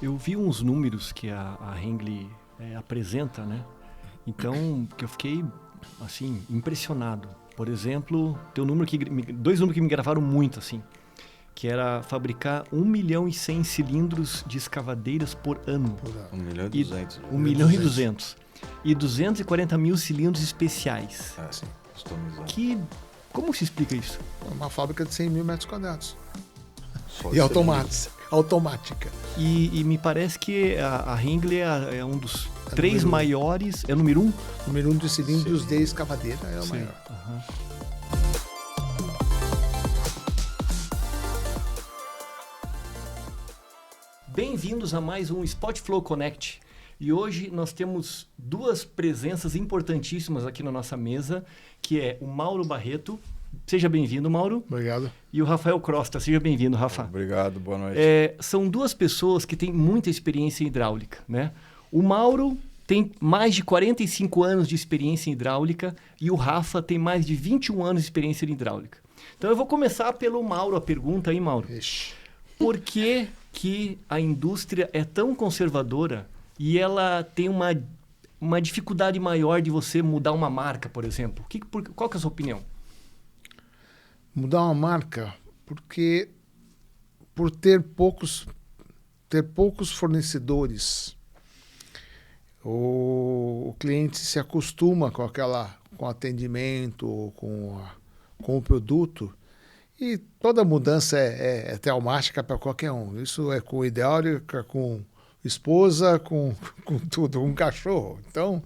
Eu vi uns números que a Hengli apresenta, né? Então, que eu fiquei, assim, impressionado. Por exemplo, tem dois números que me gravaram muito, assim, que era fabricar 1.100.000 cilindros de escavadeiras por ano. 1.200.000. 1.200.000. E 240 mil cilindros especiais. Sim, customizado. Como se explica isso? É uma fábrica de 100 mil metros quadrados. Só E automática. E me parece que a Hengli é um dos três maiores... É o número 1? O número 1 de cilindros de escavadeira é o maior. Uhum. Bem-vindos a mais um Spotflow Connect. E hoje nós temos duas presenças importantíssimas aqui na nossa mesa, que é o Mauro Barreto. Seja bem-vindo, Mauro. Obrigado. E o Rafael Crosta. Seja bem-vindo, Rafa. Obrigado, boa noite. São duas pessoas que têm muita experiência em hidráulica, né? O Mauro tem mais de 45 anos de experiência em hidráulica e o Rafa tem mais de 21 anos de experiência em hidráulica. Então eu vou começar pelo Mauro, a pergunta aí, Mauro. Ixi. Por que a indústria é tão conservadora e ela tem uma dificuldade maior de você mudar uma marca, por exemplo? Qual que é a sua opinião? Mudar uma marca, porque por ter poucos fornecedores, o cliente se acostuma com o atendimento, com o produto, e toda mudança é traumática para qualquer um. Isso é com hidráulica, com esposa, com tudo, com cachorro. Então,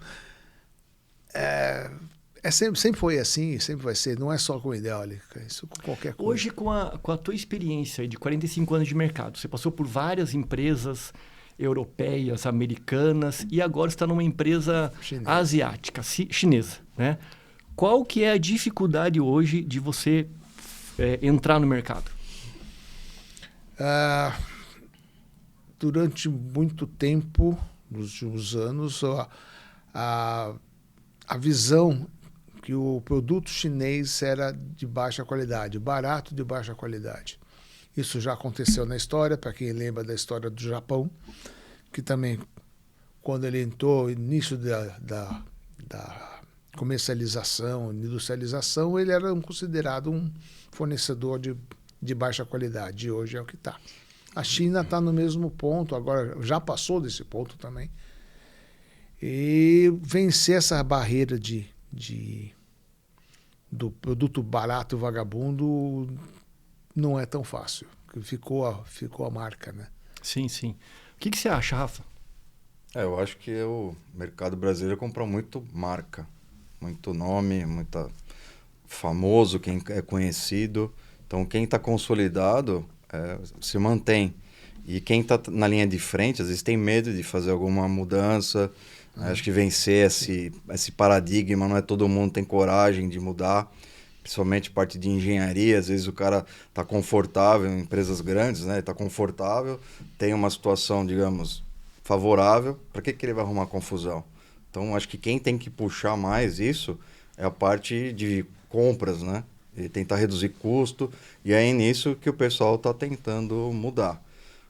sempre foi assim, sempre vai ser. Não é só com hidráulica, isso com qualquer coisa. Hoje, com a tua experiência aí de 45 anos de mercado, você passou por várias empresas europeias, americanas, e agora está numa empresa asiática, chinesa, né? Qual que é a dificuldade hoje de você entrar no mercado? Durante muito tempo, nos últimos anos, a visão que o produto chinês era de baixa qualidade, barato de baixa qualidade. Isso já aconteceu na história, para quem lembra da história do Japão, que também, quando ele entrou, início da comercialização, industrialização, ele era considerado um fornecedor de baixa qualidade, e hoje é o que está. A China está no mesmo ponto, agora já passou desse ponto também. E vencer essa barreira do produto barato vagabundo não é tão fácil. Ficou a marca, né? Sim, sim. O que você acha, Rafa? Eu acho que o mercado brasileiro comprou muito marca, muito nome, muito famoso, quem é conhecido. Então, quem está consolidado se mantém. E quem está na linha de frente, às vezes tem medo de fazer alguma mudança. Acho que vencer esse paradigma, não é todo mundo tem coragem de mudar. Principalmente parte de engenharia, às vezes o cara está confortável em empresas grandes, né? Está confortável, tem uma situação, digamos, favorável. Para que ele vai arrumar confusão? Então, acho que quem tem que puxar mais isso é a parte de compras, né? E tentar reduzir custo. E é nisso que o pessoal está tentando mudar.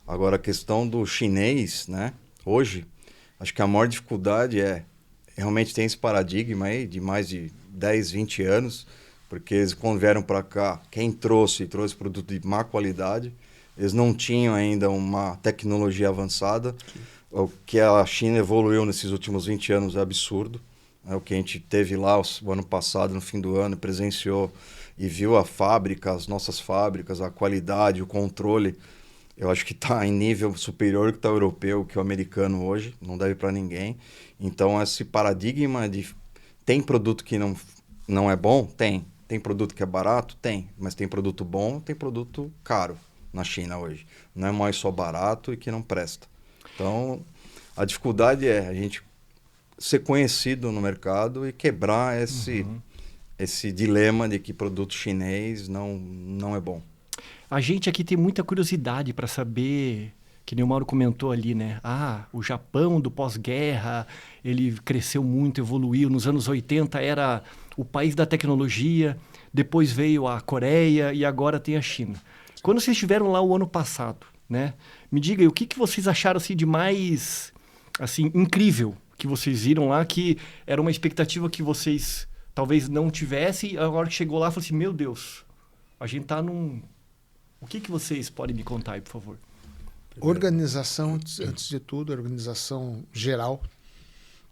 Agora, a questão do chinês, né? Hoje, acho que a maior dificuldade realmente tem esse paradigma aí de mais de 10, 20 anos, porque eles, quando vieram para cá, quem trouxe produto de má qualidade, eles não tinham ainda uma tecnologia avançada. Sim. O que a China evoluiu nesses últimos 20 anos é absurdo. O que a gente teve lá o ano passado, no fim do ano, presenciou e viu a fábrica, as nossas fábricas, a qualidade, o controle. Eu acho que está em nível superior que está o europeu, que o americano hoje, não deve para ninguém. Então, esse paradigma de tem produto que não é bom? Tem. Tem produto que é barato? Tem. Mas tem produto bom, tem produto caro na China hoje. Não é mais só barato e que não presta. Então, a dificuldade é a gente ser conhecido no mercado e quebrar esse dilema de que produto chinês não é bom. A gente aqui tem muita curiosidade para saber, que nem o Mauro comentou ali, né? O Japão do pós-guerra, ele cresceu muito, evoluiu. Nos anos 80 era o país da tecnologia, depois veio a Coreia e agora tem a China. Quando vocês estiveram lá o ano passado, né? Me diga aí, o que vocês acharam assim, de mais assim, incrível que vocês viram lá, que era uma expectativa que vocês talvez não tivessem, e agora que chegou lá, falou assim, meu Deus, a gente tá num... O que vocês podem me contar aí, por favor? Organização, antes de tudo, organização geral.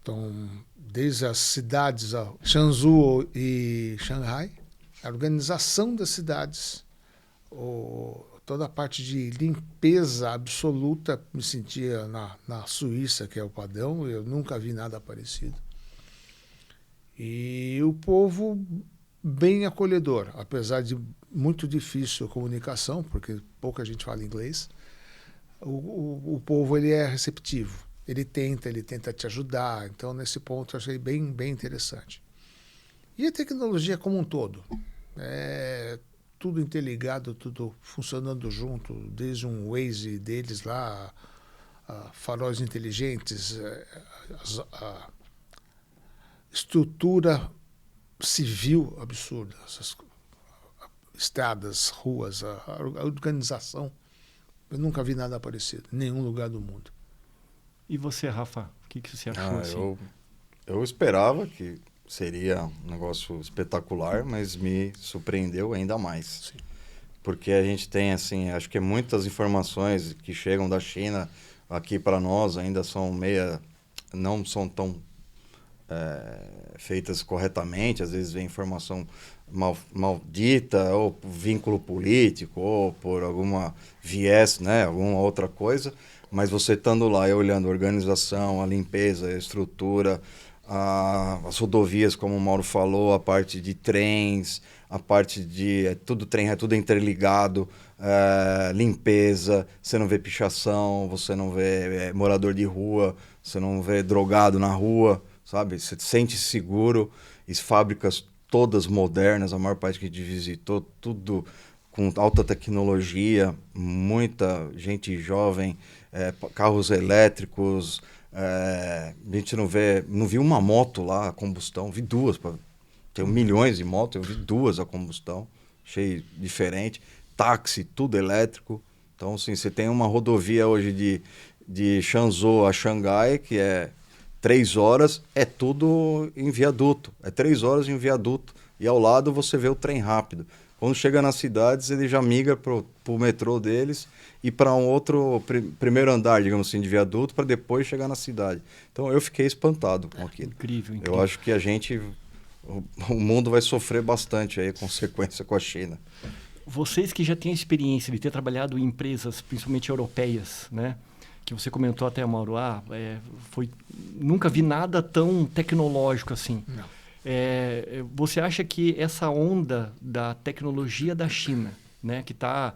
Então, desde as cidades, Changzhou e Xangai, a organização das cidades, toda a parte de limpeza absoluta, me sentia na Suíça, que é o padrão, eu nunca vi nada parecido. E o povo bem acolhedor, apesar de muito difícil a comunicação, porque pouca gente fala inglês, o povo ele é receptivo. Ele tenta te ajudar. Então, nesse ponto, eu achei bem interessante. E a tecnologia como um todo. Tudo interligado, tudo funcionando junto, desde um Waze deles lá, faróis inteligentes, a estrutura civil absurda, essas estradas, ruas, a organização. Eu nunca vi nada parecido, em nenhum lugar do mundo. E você, Rafa, o que você achou assim? Eu esperava que seria um negócio espetacular, mas me surpreendeu ainda mais. Sim. Porque a gente tem, assim, acho que muitas informações que chegam da China aqui para nós ainda são não são tão feitas corretamente. Às vezes vem informação maldita, ou por vínculo político, ou por alguma viés, né, alguma outra coisa. Mas você estando lá e olhando a organização, a limpeza, a estrutura, as rodovias, como o Mauro falou, a parte de trens, a parte de tudo interligado, limpeza, você não vê pichação, você não vê morador de rua, você não vê drogado na rua, sabe? Você se sente seguro, e fábricas todas modernas, a maior parte que a gente visitou, tudo com alta tecnologia, muita gente jovem, carros elétricos, a gente não viu uma moto lá a combustão, vi duas, tem milhões de motos, eu vi duas a combustão, achei diferente, táxi, tudo elétrico. Então, assim, você tem uma rodovia hoje de Changzhou a Xangai, que é 3 horas, é tudo em viaduto, é 3 horas em viaduto, e ao lado você vê o trem rápido. Quando chega nas cidades, ele já migra para o metrô deles e para um outro primeiro andar, digamos assim, de viaduto, para depois chegar na cidade. Então, eu fiquei espantado com aquilo. Incrível. Eu acho que o mundo vai sofrer bastante aí, consequência com a China. Vocês que já têm a experiência de ter trabalhado em empresas, principalmente europeias, né? Que você comentou até, Mauro, nunca vi nada tão tecnológico assim. Não. Você acha que essa onda da tecnologia da China, né, que tá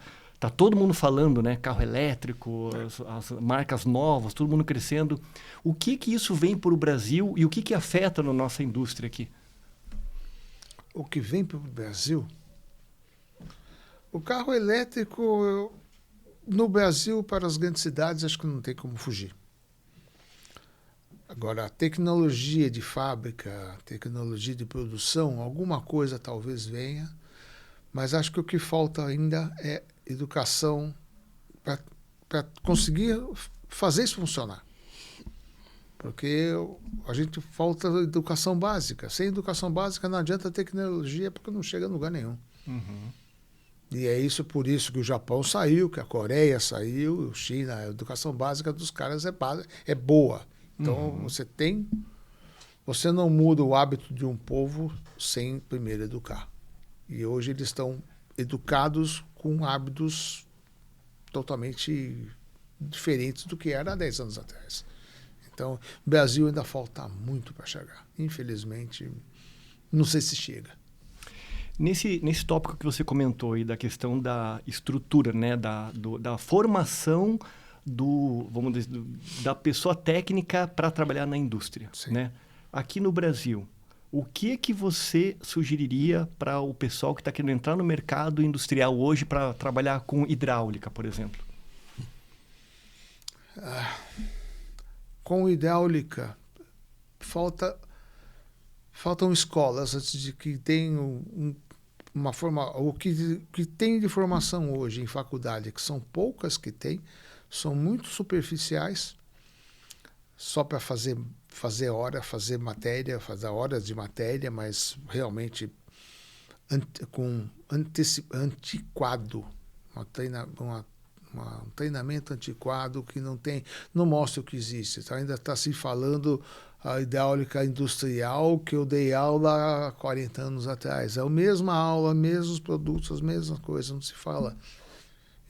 todo mundo falando, né, carro elétrico, as marcas novas, todo mundo crescendo, o que isso vem para o Brasil e o que afeta na nossa indústria aqui? O que vem para o Brasil? O carro elétrico, no Brasil, para as grandes cidades, acho que não tem como fugir. Agora, a tecnologia de fábrica, tecnologia de produção, alguma coisa talvez venha, mas acho que o que falta ainda é educação para conseguir fazer isso funcionar. Porque a gente falta educação básica. Sem educação básica não adianta tecnologia, porque não chega a lugar nenhum. Uhum. E por isso que o Japão saiu, que a Coreia saiu, a China, a educação básica dos caras é boa. Então, você não muda o hábito de um povo sem primeiro educar. E hoje eles estão educados com hábitos totalmente diferentes do que era há 10 anos atrás. Então, o Brasil ainda falta muito para chegar. Infelizmente, não sei se chega. Nesse tópico que você comentou aí da questão da estrutura, né, da formação vamos dizer, da pessoa técnica para trabalhar na indústria, né? Aqui no Brasil, o que você sugeriria para o pessoal que está querendo entrar no mercado industrial hoje para trabalhar com hidráulica, por exemplo? Com hidráulica, faltam escolas antes de que tenham o que tem de formação hoje em faculdade, que são poucas que tem, são muito superficiais, só para fazer matéria, fazer horas de matéria, mas realmente antiquado, um treinamento antiquado que não mostra o que existe. Então, ainda está se falando a hidráulica industrial que eu dei aula há 40 anos atrás. É a mesma aula, mesmos produtos, as mesmas coisas, não se fala.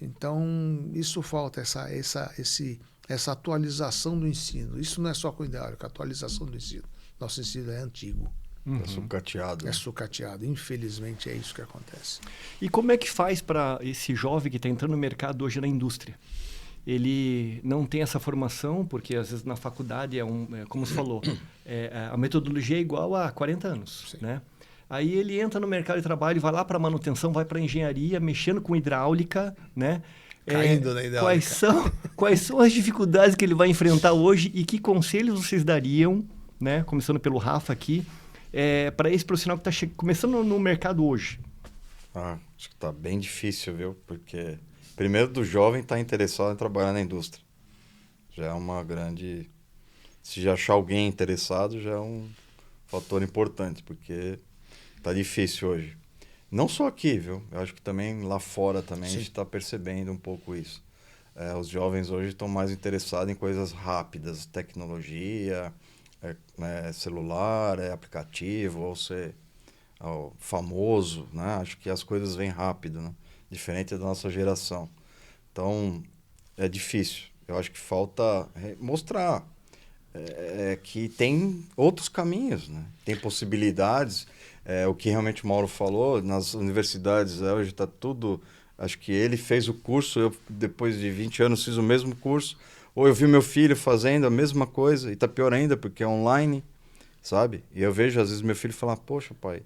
Então, isso falta, essa atualização do ensino. Isso não é só com hidráulica, a atualização do ensino. Nosso ensino é antigo. É sucateado. É sucateado. Infelizmente, é isso que acontece. E como é que faz para esse jovem que está entrando no mercado hoje na indústria? Ele não tem essa formação, porque às vezes na faculdade como você falou, a metodologia é igual há 40 anos, né? Aí ele entra no mercado de trabalho, vai lá para manutenção, vai para engenharia, mexendo com hidráulica, né? Caindo na hidráulica. Quais são as dificuldades que ele vai enfrentar hoje e que conselhos vocês dariam, né? Começando pelo Rafa aqui, para esse profissional que está começando no mercado hoje? Acho que está bem difícil, viu? Porque primeiro do jovem está interessado em trabalhar na indústria. Já é uma grande... Se já achar alguém interessado, já é um fator importante, porque está difícil hoje. Não só aqui, viu? Eu acho que também lá fora também. Sim. A gente está percebendo um pouco isso. Os jovens hoje estão mais interessados em coisas rápidas, tecnologia, celular, aplicativo, ou ser famoso, né? Acho que as coisas vêm rápido, né? Diferente da nossa geração. Então, é difícil. Eu acho que falta mostrar que tem outros caminhos, né? Tem possibilidades. O que realmente o Mauro falou, nas universidades hoje está tudo... Acho que ele fez o curso, eu depois de 20 anos fiz o mesmo curso, ou eu vi meu filho fazendo a mesma coisa, e está pior ainda porque é online, sabe? E eu vejo às vezes meu filho falar, poxa pai,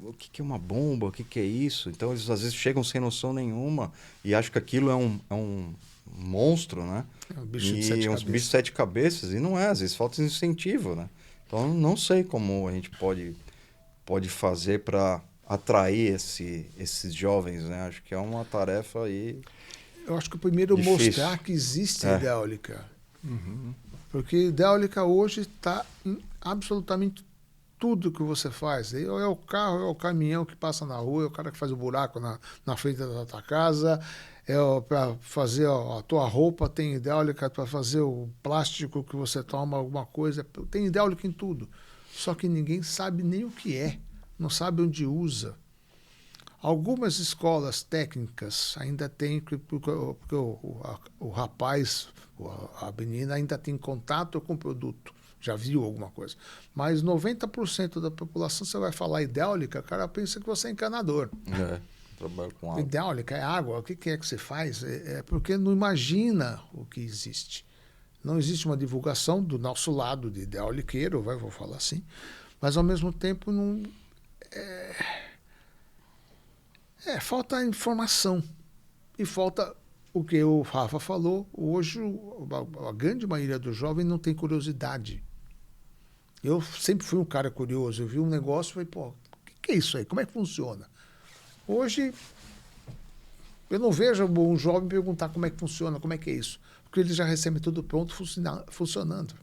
o que é uma bomba, o que é isso? Então eles às vezes chegam sem noção nenhuma e acham que aquilo é um monstro, né? É um bicho de 7 cabeças. Bicho de 7 cabeças, e não é, às vezes falta incentivo, né? Então não sei como a gente pode fazer para atrair esses jovens, né? Acho que é uma tarefa aí. Eu acho que o primeiro difícil. Mostrar que existe hidráulica. Uhum. Porque hidráulica hoje está em absolutamente tudo que você faz. É o carro, é o caminhão que passa na rua, é o cara que faz o buraco na frente da tua casa, para fazer a tua roupa, tem hidráulica para fazer o plástico que você toma, alguma coisa. Tem hidráulica em tudo. Só que ninguém sabe nem o que é. Não sabe onde usa. Algumas escolas técnicas ainda têm, porque o rapaz, a menina ainda tem contato com o produto, já viu alguma coisa. Mas 90% da população, você vai falar hidráulica, o cara pensa que você é encanador. Trabalho com água. Hidráulica é água, o que é que você faz? É porque não imagina o que existe. Não existe uma divulgação do nosso lado de hidráuliqueiro, vou falar assim, mas ao mesmo tempo não... falta informação e falta o que o Rafa falou. Hoje a grande maioria dos jovens não tem curiosidade. Eu sempre fui um cara curioso, eu vi um negócio e falei, pô, o que é isso aí? Como é que funciona? Hoje eu não vejo um jovem perguntar como é que funciona, como é que é isso, porque ele já recebe tudo pronto funcionando.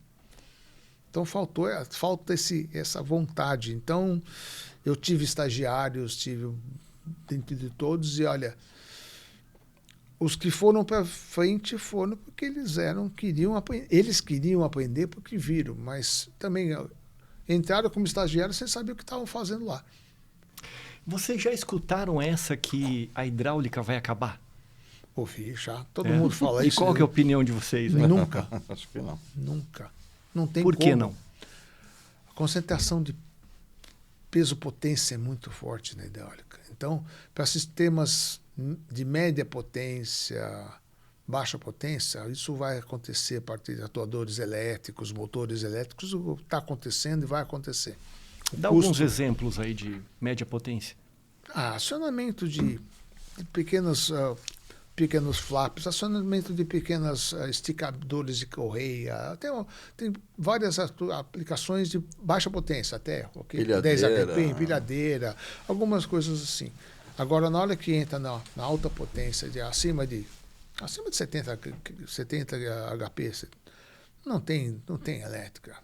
Então falta essa vontade. Então eu tive estagiários, tive dentro de todos, e olha, os que foram para frente foram porque eles queriam aprender porque viram, mas também entraram como estagiários sem saber o que estavam fazendo lá. Vocês já escutaram essa que a hidráulica vai acabar? Ouvi já, todo mundo fala isso. E qual que é a opinião de vocês? Hein? Nunca. Acho que não. Nunca. Não tem Por que não? A concentração de peso-potência é muito forte na hidráulica. Então, para sistemas de média potência, baixa potência, isso vai acontecer a partir de atuadores elétricos, motores elétricos, está acontecendo e vai acontecer. Dá alguns exemplos aí de média potência. Acionamento de pequenos pequenos flaps, acionamento de pequenos esticadores de correia. Tem várias aplicações de baixa potência até. Okay? 10 HP, empilhadeira, algumas coisas assim. Agora, na hora que entra na alta potência, acima de 70 HP, não tem elétrica.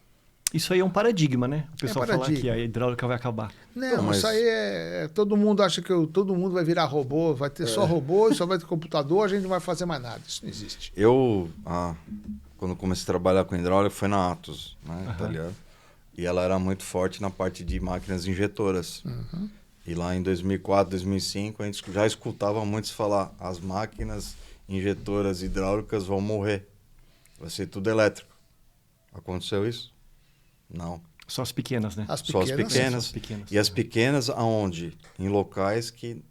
Isso aí é um paradigma, né? O pessoal fala que a hidráulica vai acabar. Não, isso aí todo mundo acha que todo mundo vai virar robô, vai ter só robô, só vai ter computador, a gente não vai fazer mais nada. Isso não existe. Quando comecei a trabalhar com hidráulica, foi na Atos, né, italiana. E ela era muito forte na parte de máquinas injetoras. Uhum. E lá em 2004, 2005, a gente já escutava muitos falar: as máquinas injetoras hidráulicas vão morrer. Vai ser tudo elétrico. Aconteceu isso? Não. Só as pequenas, né? Só as pequenas. E as pequenas aonde? Em locais que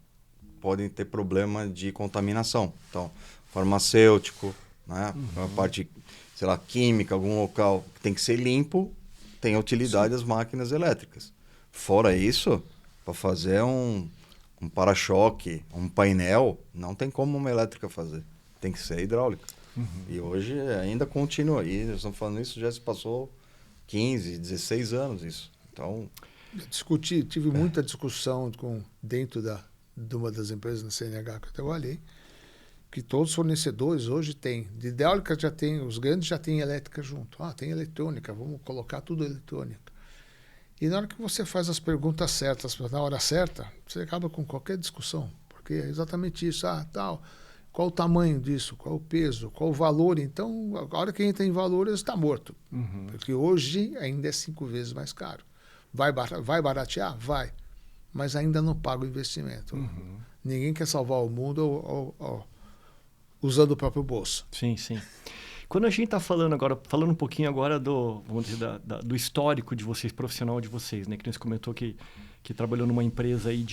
podem ter problema de contaminação. Então, farmacêutico, né? A parte, sei lá, química, algum local que tem que ser limpo, tem a utilidade das máquinas elétricas. Fora isso, para fazer um para-choque, um painel, não tem como uma elétrica fazer. Tem que ser hidráulica. E hoje ainda continua aí. Nós estamos falando isso, já se passou 15, 16 anos isso. Então, tive muita discussão dentro de uma das empresas na CNH que eu trabalhei, que todos os fornecedores hoje têm. De hidráulica já tem, os grandes já têm elétrica junto. Tem eletrônica, vamos colocar tudo eletrônica. E na hora que você faz as perguntas certas, na hora certa, você acaba com qualquer discussão. Porque é exatamente isso. Tal. Qual o tamanho disso? Qual o peso? Qual o valor? Então, a hora que entra em valores, está morto. Porque hoje ainda é 5 vezes mais caro. Vai baratear? Vai. Mas ainda não paga o investimento. Ninguém quer salvar o mundo usando o próprio bolso. Sim, sim. Quando a gente está falando um pouquinho agora vamos dizer, do histórico de vocês, profissional de vocês, né? Que você comentou que trabalhou numa empresa aí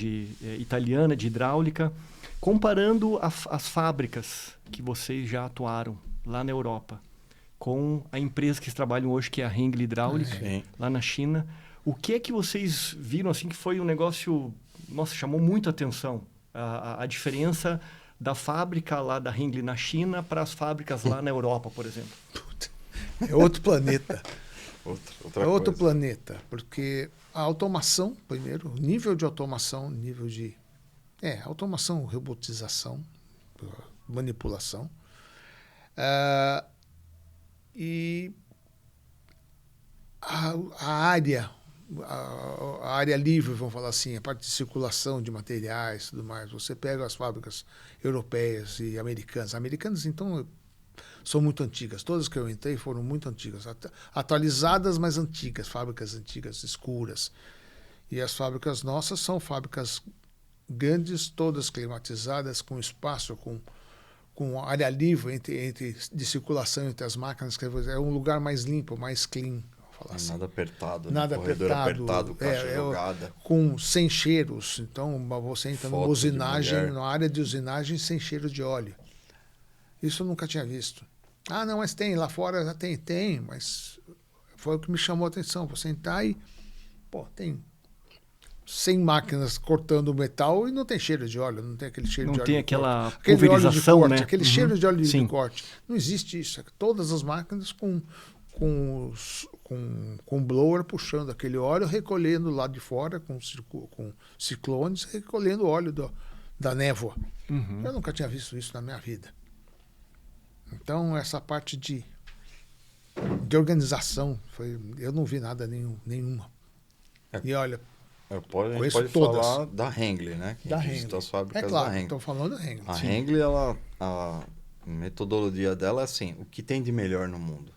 italiana de hidráulica. Comparando as fábricas que vocês já atuaram lá na Europa com a empresa que vocês trabalham hoje, que é a Hengli Hidráulica, lá na China, o que é que vocês viram assim que foi um negócio, nossa, chamou muito a atenção? A diferença da fábrica lá da Hengli na China para as fábricas lá na Europa, por exemplo. É outro planeta. outra outro coisa. planeta, porque a automação, primeiro, nível de automação, nível de automação, robotização, manipulação. E a área livre, vamos falar assim, a parte de circulação de materiais e tudo mais. Você pega as fábricas europeias e americanas. Americanas, então, são muito antigas. Todas que eu entrei foram muito antigas. Atualizadas, mas antigas. Fábricas antigas, escuras. E as fábricas nossas são fábricas grandes, todas climatizadas, com espaço, com área livre de circulação entre as máquinas, que é um lugar mais limpo, mais clean. Falar assim. Nada apertado, nada apertado, caixa jogada. Sem cheiros. Então, você entra numa usinagem, numa área de usinagem sem cheiro de óleo. Isso eu nunca tinha visto. Não, mas tem, lá fora já tem, mas foi o que me chamou a atenção. Você entrar e, tem 100 máquinas cortando o metal e não tem cheiro de óleo, não tem aquele cheiro de óleo. Não tem aquela pulverização, óleo de corte, né? Aquele cheiro de óleo Sim. de corte. Não existe isso. Todas as máquinas com blower puxando aquele óleo, recolhendo lá de fora, com ciclones, recolhendo o óleo da névoa. Eu nunca tinha visto isso na minha vida. Então, essa parte de organização, eu não vi nada nenhuma. E olha, a gente pode todas. falar da Hengli, né? Que da a gente Hengli. visitou as fábricas claro, da Hengli. estou falando da Hengli. A Hengli, a metodologia dela é assim: o que tem de melhor no mundo?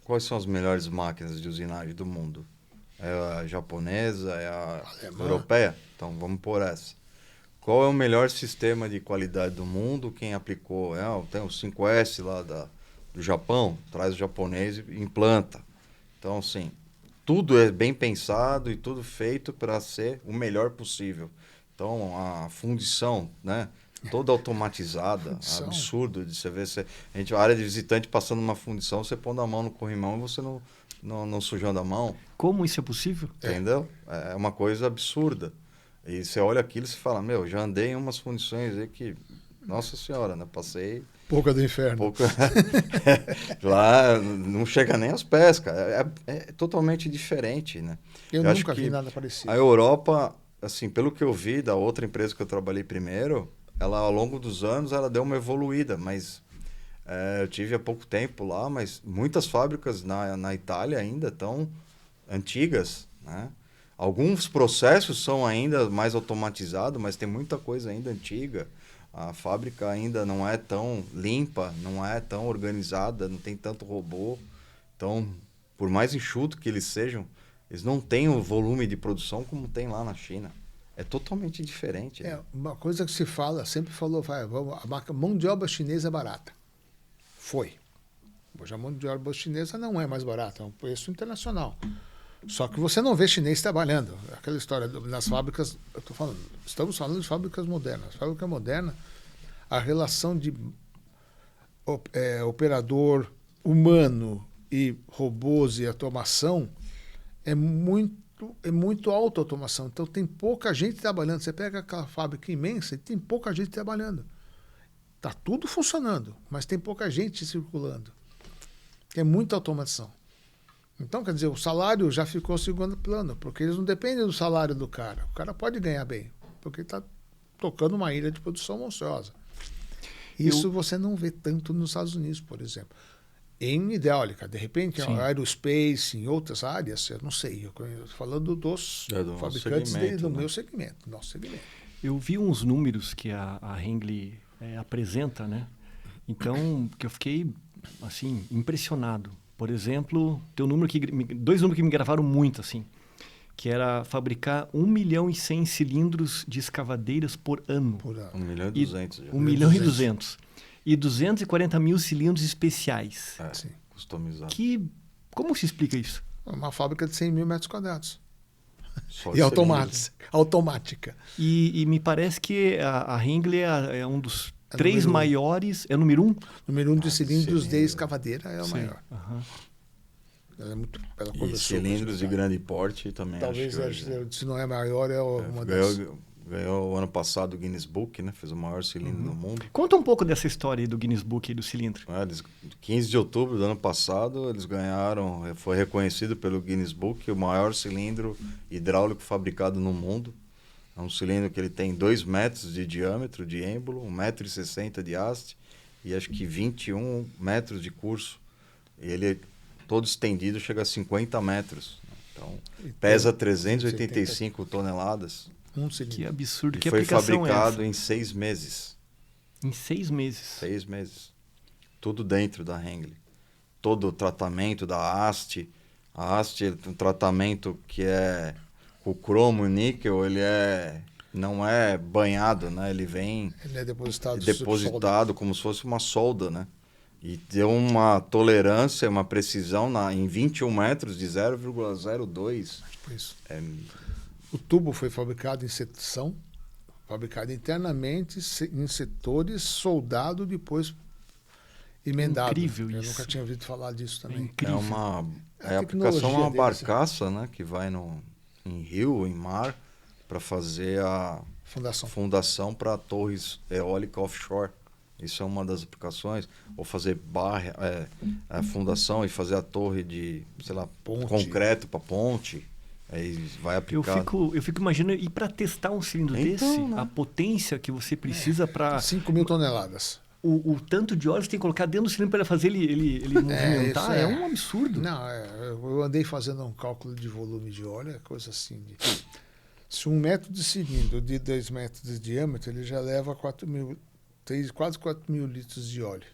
Quais são as melhores máquinas de usinagem do mundo? É a japonesa? É a europeia? Então, vamos por essa. Qual é o melhor sistema de qualidade do mundo? Quem aplicou? Tem o 5S lá do Japão, traz o japonês e implanta. Então, assim, tudo é bem pensado e tudo feito para ser o melhor possível. Então, a fundição, né? Toda automatizada, absurdo de você ver. A área de visitante passando uma fundição, você pondo a mão no corrimão e você não sujando a mão. Como isso é possível? Entendeu? É uma coisa absurda. E você olha aquilo e você fala, já andei em umas fundições aí que Nossa Senhora, né? Passei... Boca do inferno. Pouco... Lá não chega nem aos pés, cara. É totalmente diferente, né? Eu acho nunca que vi nada parecido. A Europa, assim, pelo que eu vi da outra empresa que eu trabalhei primeiro, ela ao longo dos anos ela deu uma evoluída, mas eu tive há pouco tempo lá, mas muitas fábricas na Itália ainda estão antigas, né? Alguns processos são ainda mais automatizados, mas tem muita coisa ainda antiga. A fábrica ainda não é tão limpa, não é tão organizada, não tem tanto robô. Então, por mais enxuto que eles sejam, eles não têm o volume de produção como tem lá na China. É totalmente diferente. Né? Uma coisa que se fala, sempre falou, a mão de obra chinesa é barata. Foi. Hoje a mão de obra chinesa não é mais barata, é um preço internacional. Só que você não vê chinês trabalhando. Aquela história nas fábricas, eu tô falando, estamos falando de fábricas modernas. Fábrica moderna, a relação de operador humano e robôs e automação é muito alta automação. Então tem pouca gente trabalhando. Você pega aquela fábrica imensa e tem pouca gente trabalhando. Está tudo funcionando, mas tem pouca gente circulando. É muita automação. Então, quer dizer, o salário já ficou segundo plano, porque eles não dependem do salário do cara. O cara pode ganhar bem, porque está tocando uma ilha de produção monstruosa. Isso você não vê tanto nos Estados Unidos, por exemplo. Em hidráulica, de repente, em aerospace, em outras áreas, eu não sei. Eu estou falando dos fabricantes do meu segmento, nosso segmento. Eu vi uns números que a Hengli apresenta, né? Então, que eu fiquei, assim, impressionado. Por exemplo, tem dois números que me gravaram muito, assim, que era fabricar 1.100.000 cilindros de escavadeiras por ano. 1.200.000. 1.200.000. E 240 mil cilindros especiais. Sim. Customizado. Como se explica isso? Uma fábrica de 100 mil metros quadrados. Só e automática. E me parece que a Hengli é um dos três maiores. É o número 1? Número 1 de cilindros de escavadeira é o Sim. maior. Uhum. Ela e cilindros de grande porte também. Talvez, se não é maior, é uma ganhou o ano passado o Guinness Book, né? Fez o maior cilindro do mundo. Conta um pouco dessa história aí do Guinness Book e do cilindro. 15 de outubro do ano passado, eles ganharam, foi reconhecido pelo Guinness Book, o maior cilindro hidráulico fabricado no mundo. É um cilindro que ele tem 2 metros de diâmetro de êmbolo, 1,60 m de haste e acho que 21 metros de curso. Ele todo estendido chega a 50 metros. Então, pesa 385 toneladas. Que absurdo. Que foi aplicação fabricado é essa? em 6 meses. Em 6 meses? 6 meses. Tudo dentro da Hengli. Todo o tratamento da haste. A haste é um tratamento que é... O cromo e o níquel, ele não é banhado, né? Ele é depositado como se fosse uma solda, né? E deu uma tolerância, uma precisão em 21 metros de 0,02. Isso. O tubo foi fabricado em seção, fabricado internamente em setores, soldado, depois emendado. Incrível isso. Eu nunca tinha ouvido falar disso também. É incrível. A aplicação é uma barcaça, né? Que vai em rio, em mar, para fazer a fundação para torres eólicas offshore. Isso é uma das aplicações. Ou fazer a fundação e fazer a torre de, sei lá, concreto para ponte. Aí vai aplicar. Eu fico imaginando, e para testar um cilindro desse, né? A potência que você precisa para... 5.000 toneladas. O tanto de óleo que você tem que colocar dentro do cilindro para fazer ele movimentar é um absurdo. Não, eu andei fazendo um cálculo de volume de óleo, é coisa assim. Se 1 metro de cilindro de 2 metros de diâmetro, ele já leva quase 4 mil litros de óleo.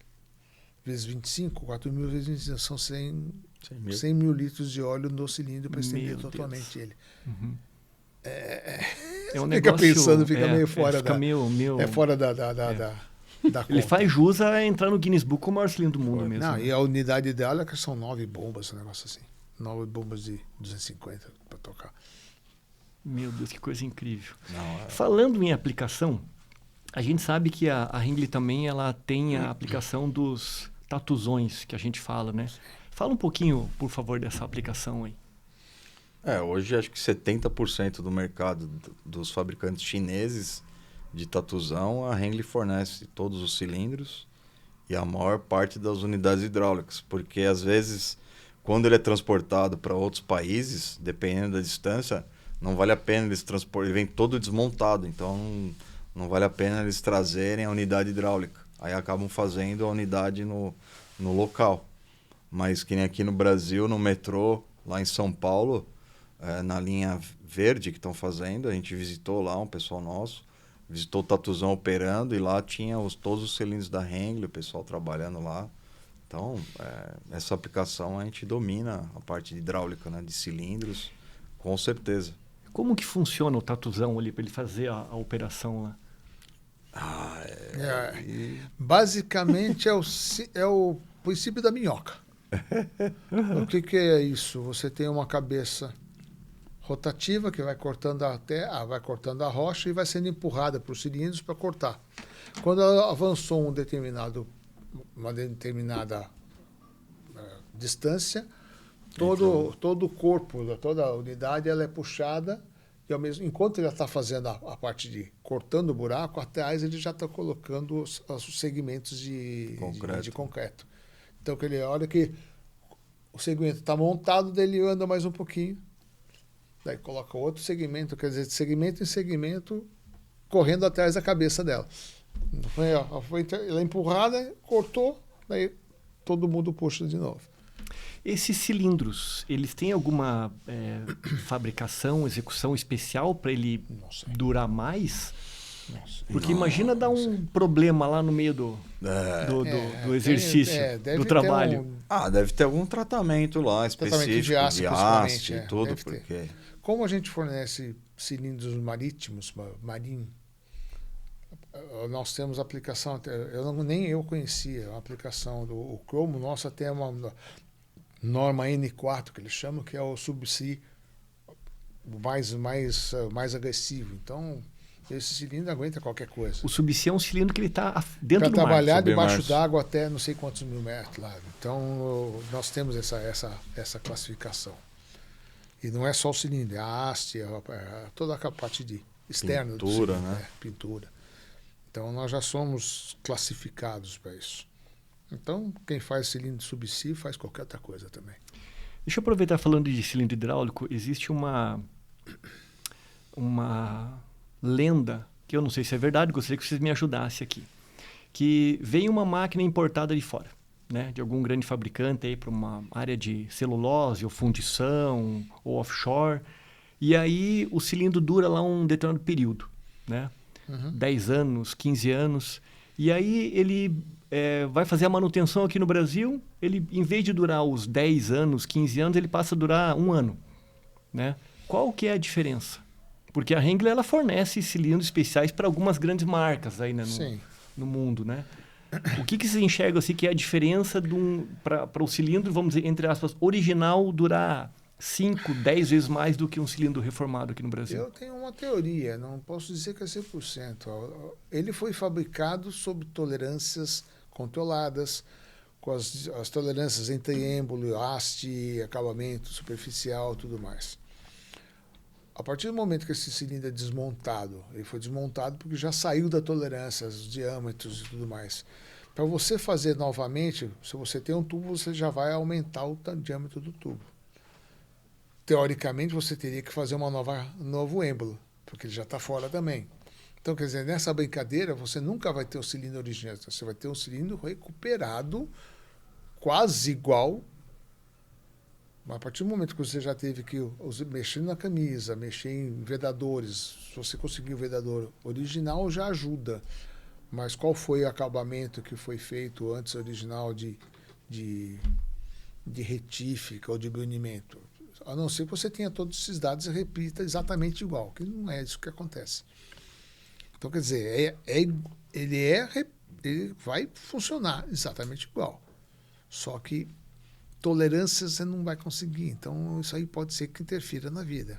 Vezes 25, 4 mil vezes 25, são 100 mil litros de óleo no cilindro para estender totalmente ele. Uhum. Um fica pensando, fica meio fora fica fora da ele faz jus a entrar no Guinness Book como o maior cilindro do mundo mesmo. Não, e a unidade hidráulica são 9 bombas, um negócio assim. 9 bombas de 250 para tocar. Meu Deus, que coisa incrível. Falando em aplicação, a gente sabe que a Hengli também ela tem a aplicação dos tatuzões que a gente fala, né? Fala um pouquinho, por favor, dessa aplicação aí. Hoje acho que 70% do mercado dos fabricantes chineses de Tatuzão, a Hengli fornece todos os cilindros e a maior parte das unidades hidráulicas, porque às vezes, quando ele é transportado para outros países, dependendo da distância, não vale a pena eles transportarem, ele vem todo desmontado, então não vale a pena eles trazerem a unidade hidráulica. Aí acabam fazendo a unidade no local. Mas que nem aqui no Brasil, no metrô, lá em São Paulo, na linha verde que estão fazendo, a gente visitou lá um pessoal nosso, visitou o Tatuzão operando e lá tinha todos os cilindros da Hengli, o pessoal trabalhando lá. Então, essa aplicação a gente domina a parte de hidráulica, né, de cilindros, com certeza. Como que funciona o Tatuzão ali para ele fazer a operação lá? Basicamente é o princípio da minhoca. O que é isso? Você tem uma cabeça rotativa que vai cortando vai cortando a rocha e vai sendo empurrada para os cilindros para cortar. Quando ela avançou uma determinada distância, todo o corpo, toda a unidade, ela é puxada e enquanto ele está fazendo a parte de cortando o buraco, atrás ele já está colocando os segmentos de concreto. Então, a hora que o segmento está montado, daí ele anda mais um pouquinho, daí coloca outro segmento, quer dizer, de segmento em segmento, correndo atrás da cabeça dela. Ela é empurrada, cortou, daí todo mundo puxa de novo. Esses cilindros, eles têm alguma fabricação, execução especial para ele durar mais? Porque imagina dar um problema lá no meio do exercício, do trabalho. Deve ter algum tratamento lá específico, de haste e tudo. Porque... Como a gente fornece cilindros marítimos, nós temos aplicação, nem eu conhecia a aplicação do cromo, nossa tem uma norma N4, que eles chamam, que é o subsea mais agressivo. Então, esse cilindro aguenta qualquer coisa. O subsea é um cilindro que ele está dentro do mar. Para trabalhar debaixo d'água até não sei quantos mil metros lá. Então, nós temos essa classificação. E não é só o cilindro, é a haste, toda a parte externa do cilindro. Né? Pintura. Então, nós já somos classificados para isso. Então, quem faz cilindro subsea faz qualquer outra coisa também. Deixa eu aproveitar falando de cilindro hidráulico. Existe uma lenda, que eu não sei se é verdade, gostaria que vocês me ajudassem aqui. Que vem uma máquina importada de fora, né, de algum grande fabricante aí para uma área de celulose ou fundição ou offshore. E aí o cilindro dura lá um determinado período, né? 10 anos, 15 anos. E aí ele vai fazer a manutenção aqui no Brasil, ele, em vez de durar os 10 anos, 15 anos, ele passa a durar 1 ano, né? Qual que é a diferença? Porque a Hengli, ela fornece cilindros especiais para algumas grandes marcas aí, né, no mundo, né? O que você enxerga assim, que é a diferença para o cilindro, vamos dizer, entre aspas, original durar 5, 10 vezes mais do que um cilindro reformado aqui no Brasil? Eu tenho uma teoria, não posso dizer que é 100%. Ele foi fabricado sob tolerâncias controladas, com as tolerâncias entre êmbolo, haste, acabamento superficial, tudo mais. A partir do momento que esse cilindro é desmontado, ele foi desmontado porque já saiu da tolerância, os diâmetros e tudo mais. Para você fazer novamente, se você tem um tubo, você já vai aumentar o diâmetro do tubo. Teoricamente, você teria que fazer um novo êmbolo, porque ele já está fora também. Então, quer dizer, nessa brincadeira, você nunca vai ter o cilindro original, você vai ter um cilindro recuperado, quase igual. Mas a partir do momento que você já teve que mexer na camisa, mexer em vedadores, se você conseguir o vedador original, já ajuda. Mas qual foi o acabamento que foi feito antes original de retífica ou de brunimento? A não ser que você tenha todos esses dados e repita exatamente igual, que não é isso que acontece. Então, quer dizer, ele vai funcionar exatamente igual. Só que tolerância você não vai conseguir. Então, isso aí pode ser que interfira na vida.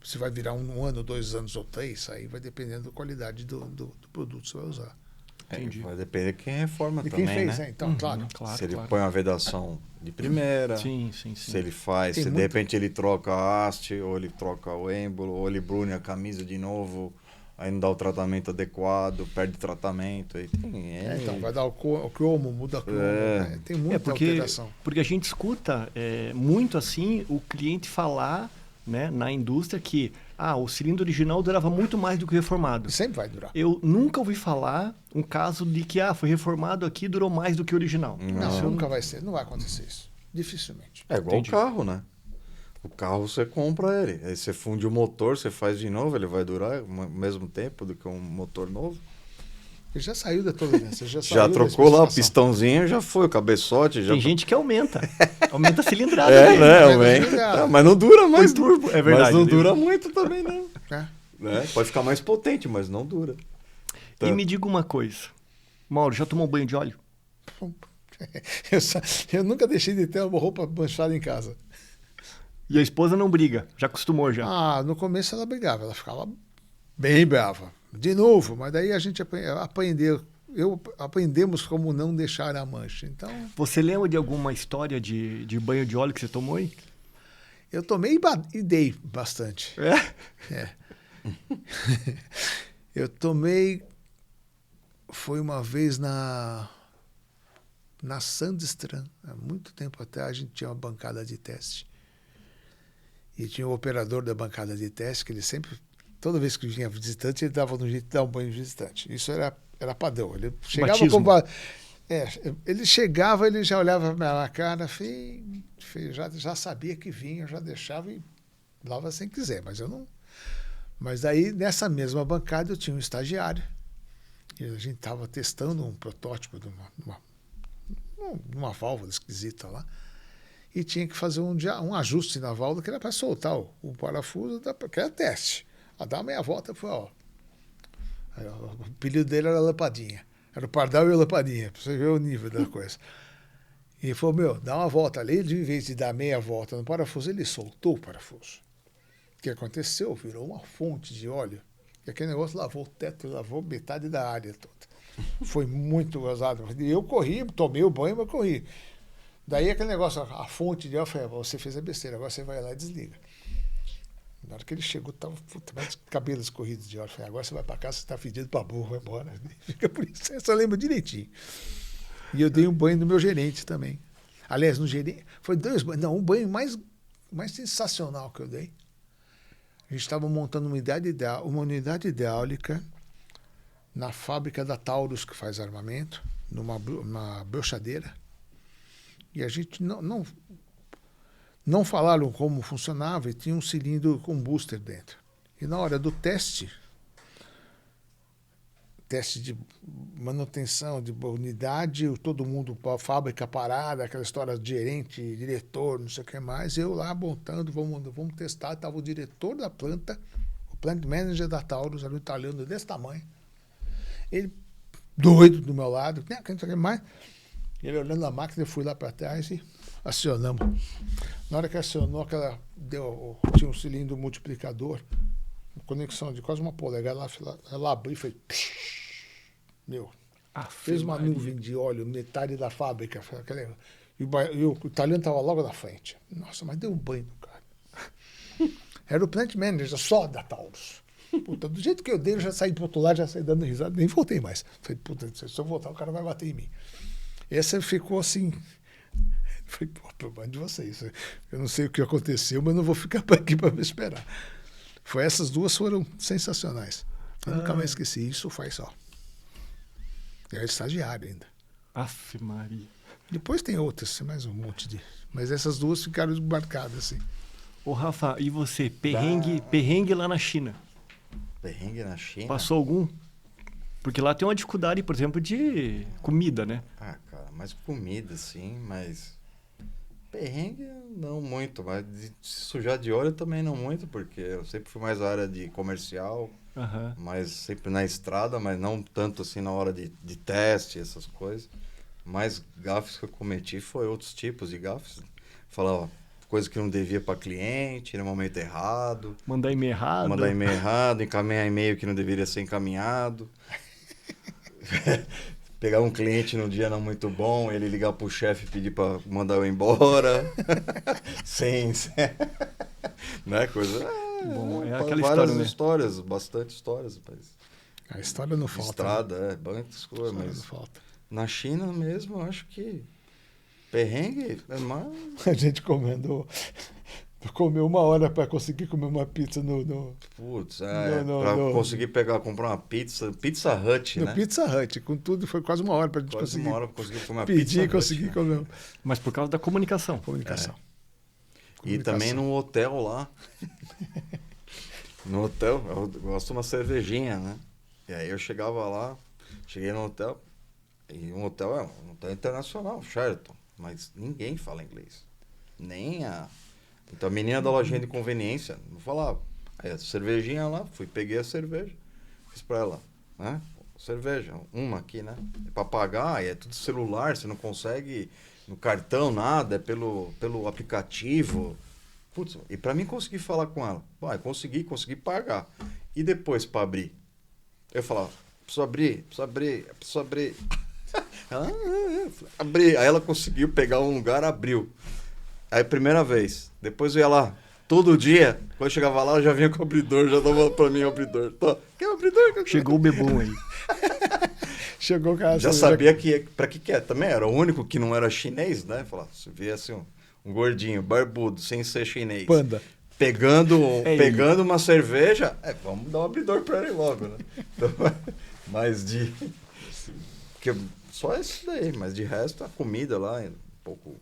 Se vai virar 1 ano, 2 anos ou 3, aí vai dependendo da qualidade do produto que você vai usar. Vai depender de quem reforma de também, quem fez, né? Então, claro. Se ele põe uma vedação de primeira, sim. Se ele faz, de repente ele troca a haste, ou ele troca o êmbolo, ou ele brune a camisa de novo, aí não dá o tratamento adequado, perde tratamento. Aí tem, Então, vai dar o cromo, muda o cromo. Né? Tem muita alteração. Porque a gente escuta muito assim o cliente falar, né, na indústria que o cilindro original durava muito mais do que o reformado. E sempre vai durar. Eu nunca ouvi falar um caso de que foi reformado aqui e durou mais do que o original. Não, nunca vai ser. Não vai acontecer isso. Dificilmente. É igual o carro, né? O carro você compra ele, aí você funde o motor, você faz de novo, ele vai durar o mesmo tempo do que um motor novo. Ele já saiu da tolerância, já trocou lá o pistãozinho, já foi, o cabeçote. Tem gente que aumenta a cilindrada. Né? Aumenta. Mas não dura mais. Turbo, é verdade. Mas não dura muito também, não. Pode ficar mais potente, mas não dura. E me diga uma coisa. Mauro, já tomou banho de óleo? Eu nunca deixei de ter uma roupa manchada em casa. E a esposa não briga? Já acostumou já? No começo ela brigava, ela ficava bem brava. De novo, mas daí a gente aprendemos como não deixar a mancha. Então, você lembra de alguma história de banho de óleo que você tomou aí? Eu tomei e dei bastante. É. Eu tomei... Foi uma vez na Sandstrand, há muito tempo atrás, a gente tinha uma bancada de teste. E tinha o operador da bancada de teste, que ele sempre, toda vez que vinha visitante, ele dava um jeito de dar um banho de visitante. Isso era padrão. Ele chegava ele chegava, ele já olhava na minha cara, já sabia que vinha, já deixava e lava sem quiser, mas eu não. Mas aí, nessa mesma bancada, eu tinha um estagiário. E a gente estava testando um protótipo de uma válvula esquisita lá. E tinha que fazer um ajuste na válvula, que era para soltar o parafuso, que era teste. A dar meia volta, foi, o apelido dele era Lampadinha. Era o Pardal e a Lampadinha, para você ver o nível da coisa. E ele falou, dá uma volta ali. Ele, em vez de dar meia volta no parafuso, ele soltou o parafuso. O que aconteceu? Virou uma fonte de óleo. E aquele negócio lavou o teto, lavou metade da área toda. Foi muito gozado. E eu corri, tomei o banho, mas corri. Daí aquele negócio, a fonte de óleo, eu falei, você fez a besteira, agora você vai lá e desliga. Na hora que ele chegou, estava mais cabelos escorridos de óleo. Eu falei, agora você vai para casa, você está fedido para burro, vai embora. Fica por isso, eu só lembro direitinho. E eu dei um banho no meu gerente também. Aliás, no gerente, foi 2 banhos, não, um banho mais sensacional que eu dei. A gente estava montando uma unidade hidráulica na fábrica da Taurus, que faz armamento, numa brochadeira. E a gente não falaram como funcionava e tinha um cilindro com booster dentro. E na hora do teste de manutenção, de unidade, todo mundo, a fábrica parada, aquela história de gerente, diretor, não sei o que mais, eu lá montando, vamos testar, estava o diretor da planta, o plant manager da Taurus, era um italiano desse tamanho, ele doido do meu lado, não sei o que mais, ele olhando a máquina, eu fui lá para trás e acionamos. Na hora que acionou, tinha um cilindro multiplicador, conexão de quase 1 polegada, ela abriu e fez... fez uma nuvem de óleo, metade da fábrica. E o italiano estava logo na frente. Nossa, mas deu um banho no cara. Era o plant manager só da Taurus. Puta, do jeito que eu dei, eu já saí pro outro lado, já saí dando risada, nem voltei mais. Falei, puta, se eu voltar, o cara vai bater em mim. Essa ficou assim... Falei, pô, banho de vocês. Eu não sei o que aconteceu, mas não vou ficar aqui para me esperar. Essas 2 foram sensacionais. Eu nunca mais esqueci. Isso faz Eu era estagiário ainda. Aff, Maria. Depois tem outras, mais um monte de... Mas essas 2 ficaram marcadas, assim. Ô, Rafa, e você? Perrengue lá na China? Perrengue na China? Passou algum? Porque lá tem uma dificuldade, por exemplo, de comida, né? Cara, mais comida, sim, mas... Perrengue não muito, mas de se sujar de óleo também não muito, porque eu sempre fui mais a área de comercial, mas sempre na estrada, mas não tanto assim na hora de teste, essas coisas. Mais gafes que eu cometi foi outros tipos de gafes. Falar coisa que não devia para cliente, no momento errado. Mandar e-mail errado. Encaminhar e-mail que não deveria ser encaminhado. Pegar um cliente num dia não muito bom, ele ligar pro chefe e pedir para mandar eu embora. Sim. Né? Coisa... Bom, é várias aquela história, né? histórias, bastante histórias, mas A história não falta. estrada, muitas coisas, Não mas falta. na China mesmo, eu acho que perrengue é mais... A gente comeu 1 hora para conseguir comer uma pizza no Putz, No- no- conseguir comprar uma pizza Hut, né? Pizza Hut. Com tudo, foi quase 1 hora para a gente Quase conseguir 1 hora pra conseguir comer uma pedir Pizza e Hut, conseguir né? comer. Mas por causa da comunicação. Comunicação. E também no hotel lá. No hotel, eu gosto de uma cervejinha, né? E aí eu cheguei no hotel, e um hotel internacional, Sheraton, mas ninguém fala inglês. Nem a... Então a menina da lojinha de conveniência não falava. Aí a cervejinha lá, peguei a cerveja, fiz pra ela, né? Cerveja, uma aqui, né? É pra pagar, e é tudo celular, você não consegue no cartão nada, é pelo aplicativo. Putz, e pra mim conseguir falar com ela, consegui pagar. E depois pra abrir? Eu falava, preciso abrir. Ela, abri. Aí ela conseguiu pegar um lugar, abriu. Aí primeira vez. Depois eu ia lá, todo dia. Quando eu chegava lá, eu já vinha com o abridor, já dava pra mim o abridor. Quer o abridor? Chegou o bebum aí. Chegou o cara. Já sabia pra que é. Também era o único que não era chinês, né? Falar, se viesse um gordinho, barbudo, sem ser chinês. Panda. Pegando uma cerveja, vamos dar um abridor pra ele logo, né? Então, mas só isso daí, mas de resto a comida lá, um pouco,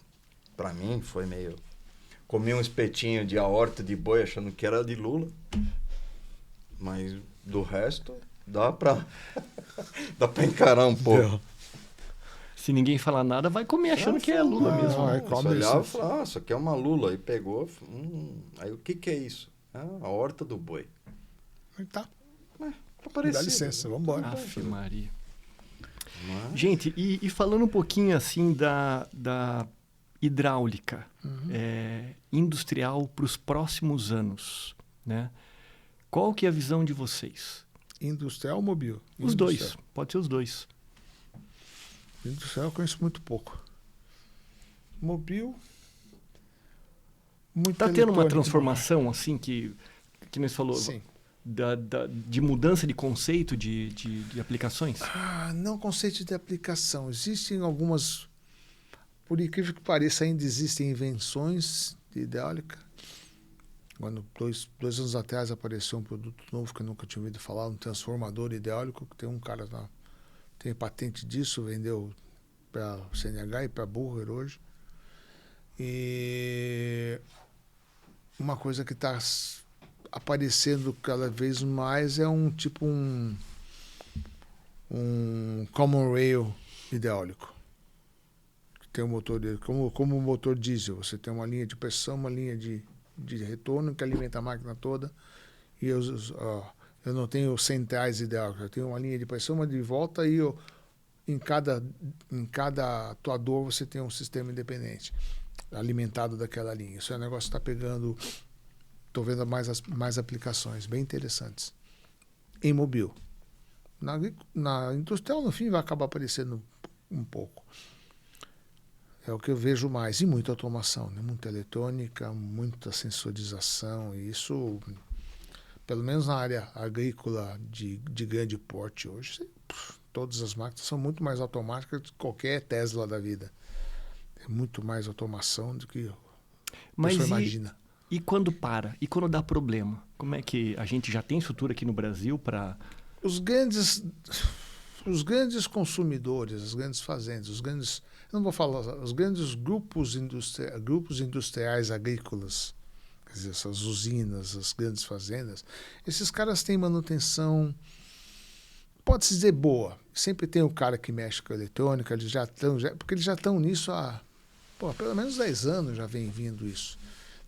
pra mim, foi meio... Comi um espetinho de aorta de boi achando que era de lula, mas do resto dá pra encarar um pouco. Deu. Se ninguém falar nada, vai comer achando que é lula mesmo. come Você olhava e isso. falava, isso aqui é uma lula. Aí pegou, aí o que é isso? A horta do boi. Tá. Tá parecido, Dá licença, né? vamos embora. Aff, Maria. Mas- Gente, e falando um pouquinho assim da hidráulica industrial para os próximos anos, né? Qual que é a visão de vocês? Industrial ou mobil? Os dois, pode ser os dois. Industrial eu conheço muito pouco. Mobil. Muito Está tendo uma eletrônico. transformação assim que nós falou Sim. de mudança de conceito de aplicações? Não conceito de aplicação. Existem algumas, por incrível que pareça, ainda existem invenções de hidráulica. Quando dois anos atrás apareceu um produto novo que eu nunca tinha ouvido falar, um transformador hidráulico, que tem um cara tem patente disso, vendeu para o CNH e para a Burger hoje. E uma coisa que está aparecendo cada vez mais é um common rail hidráulico. Que tem um motor como um motor diesel. Você tem uma linha de pressão, uma linha de retorno que alimenta a máquina toda. E eu não tenho centrais hidráulicas, eu tenho uma linha de pressão, uma de volta e em cada atuador você tem um sistema independente alimentado daquela linha. Isso é um negócio que está pegando, estou vendo mais aplicações bem interessantes. Em mobil. Na industrial, no fim, vai acabar aparecendo um pouco. É o que eu vejo mais. E muita automação, né? Muita eletrônica, muita sensorização. E isso, pelo menos na área agrícola de grande porte hoje, todas as máquinas são muito mais automáticas do que qualquer Tesla da vida. É muito mais automação do que a pessoa imagina. E quando para? E quando dá problema? Como é que a gente já tem estrutura aqui no Brasil para... Os grandes consumidores, as grandes fazendas, eu não vou falar, os grandes grupos industriais agrícolas, quer dizer, essas usinas, as grandes fazendas, esses caras têm manutenção, pode-se dizer boa. Sempre tem o cara que mexe com a eletrônica, porque eles já estão nisso há pelo menos 10 anos já vem vindo isso.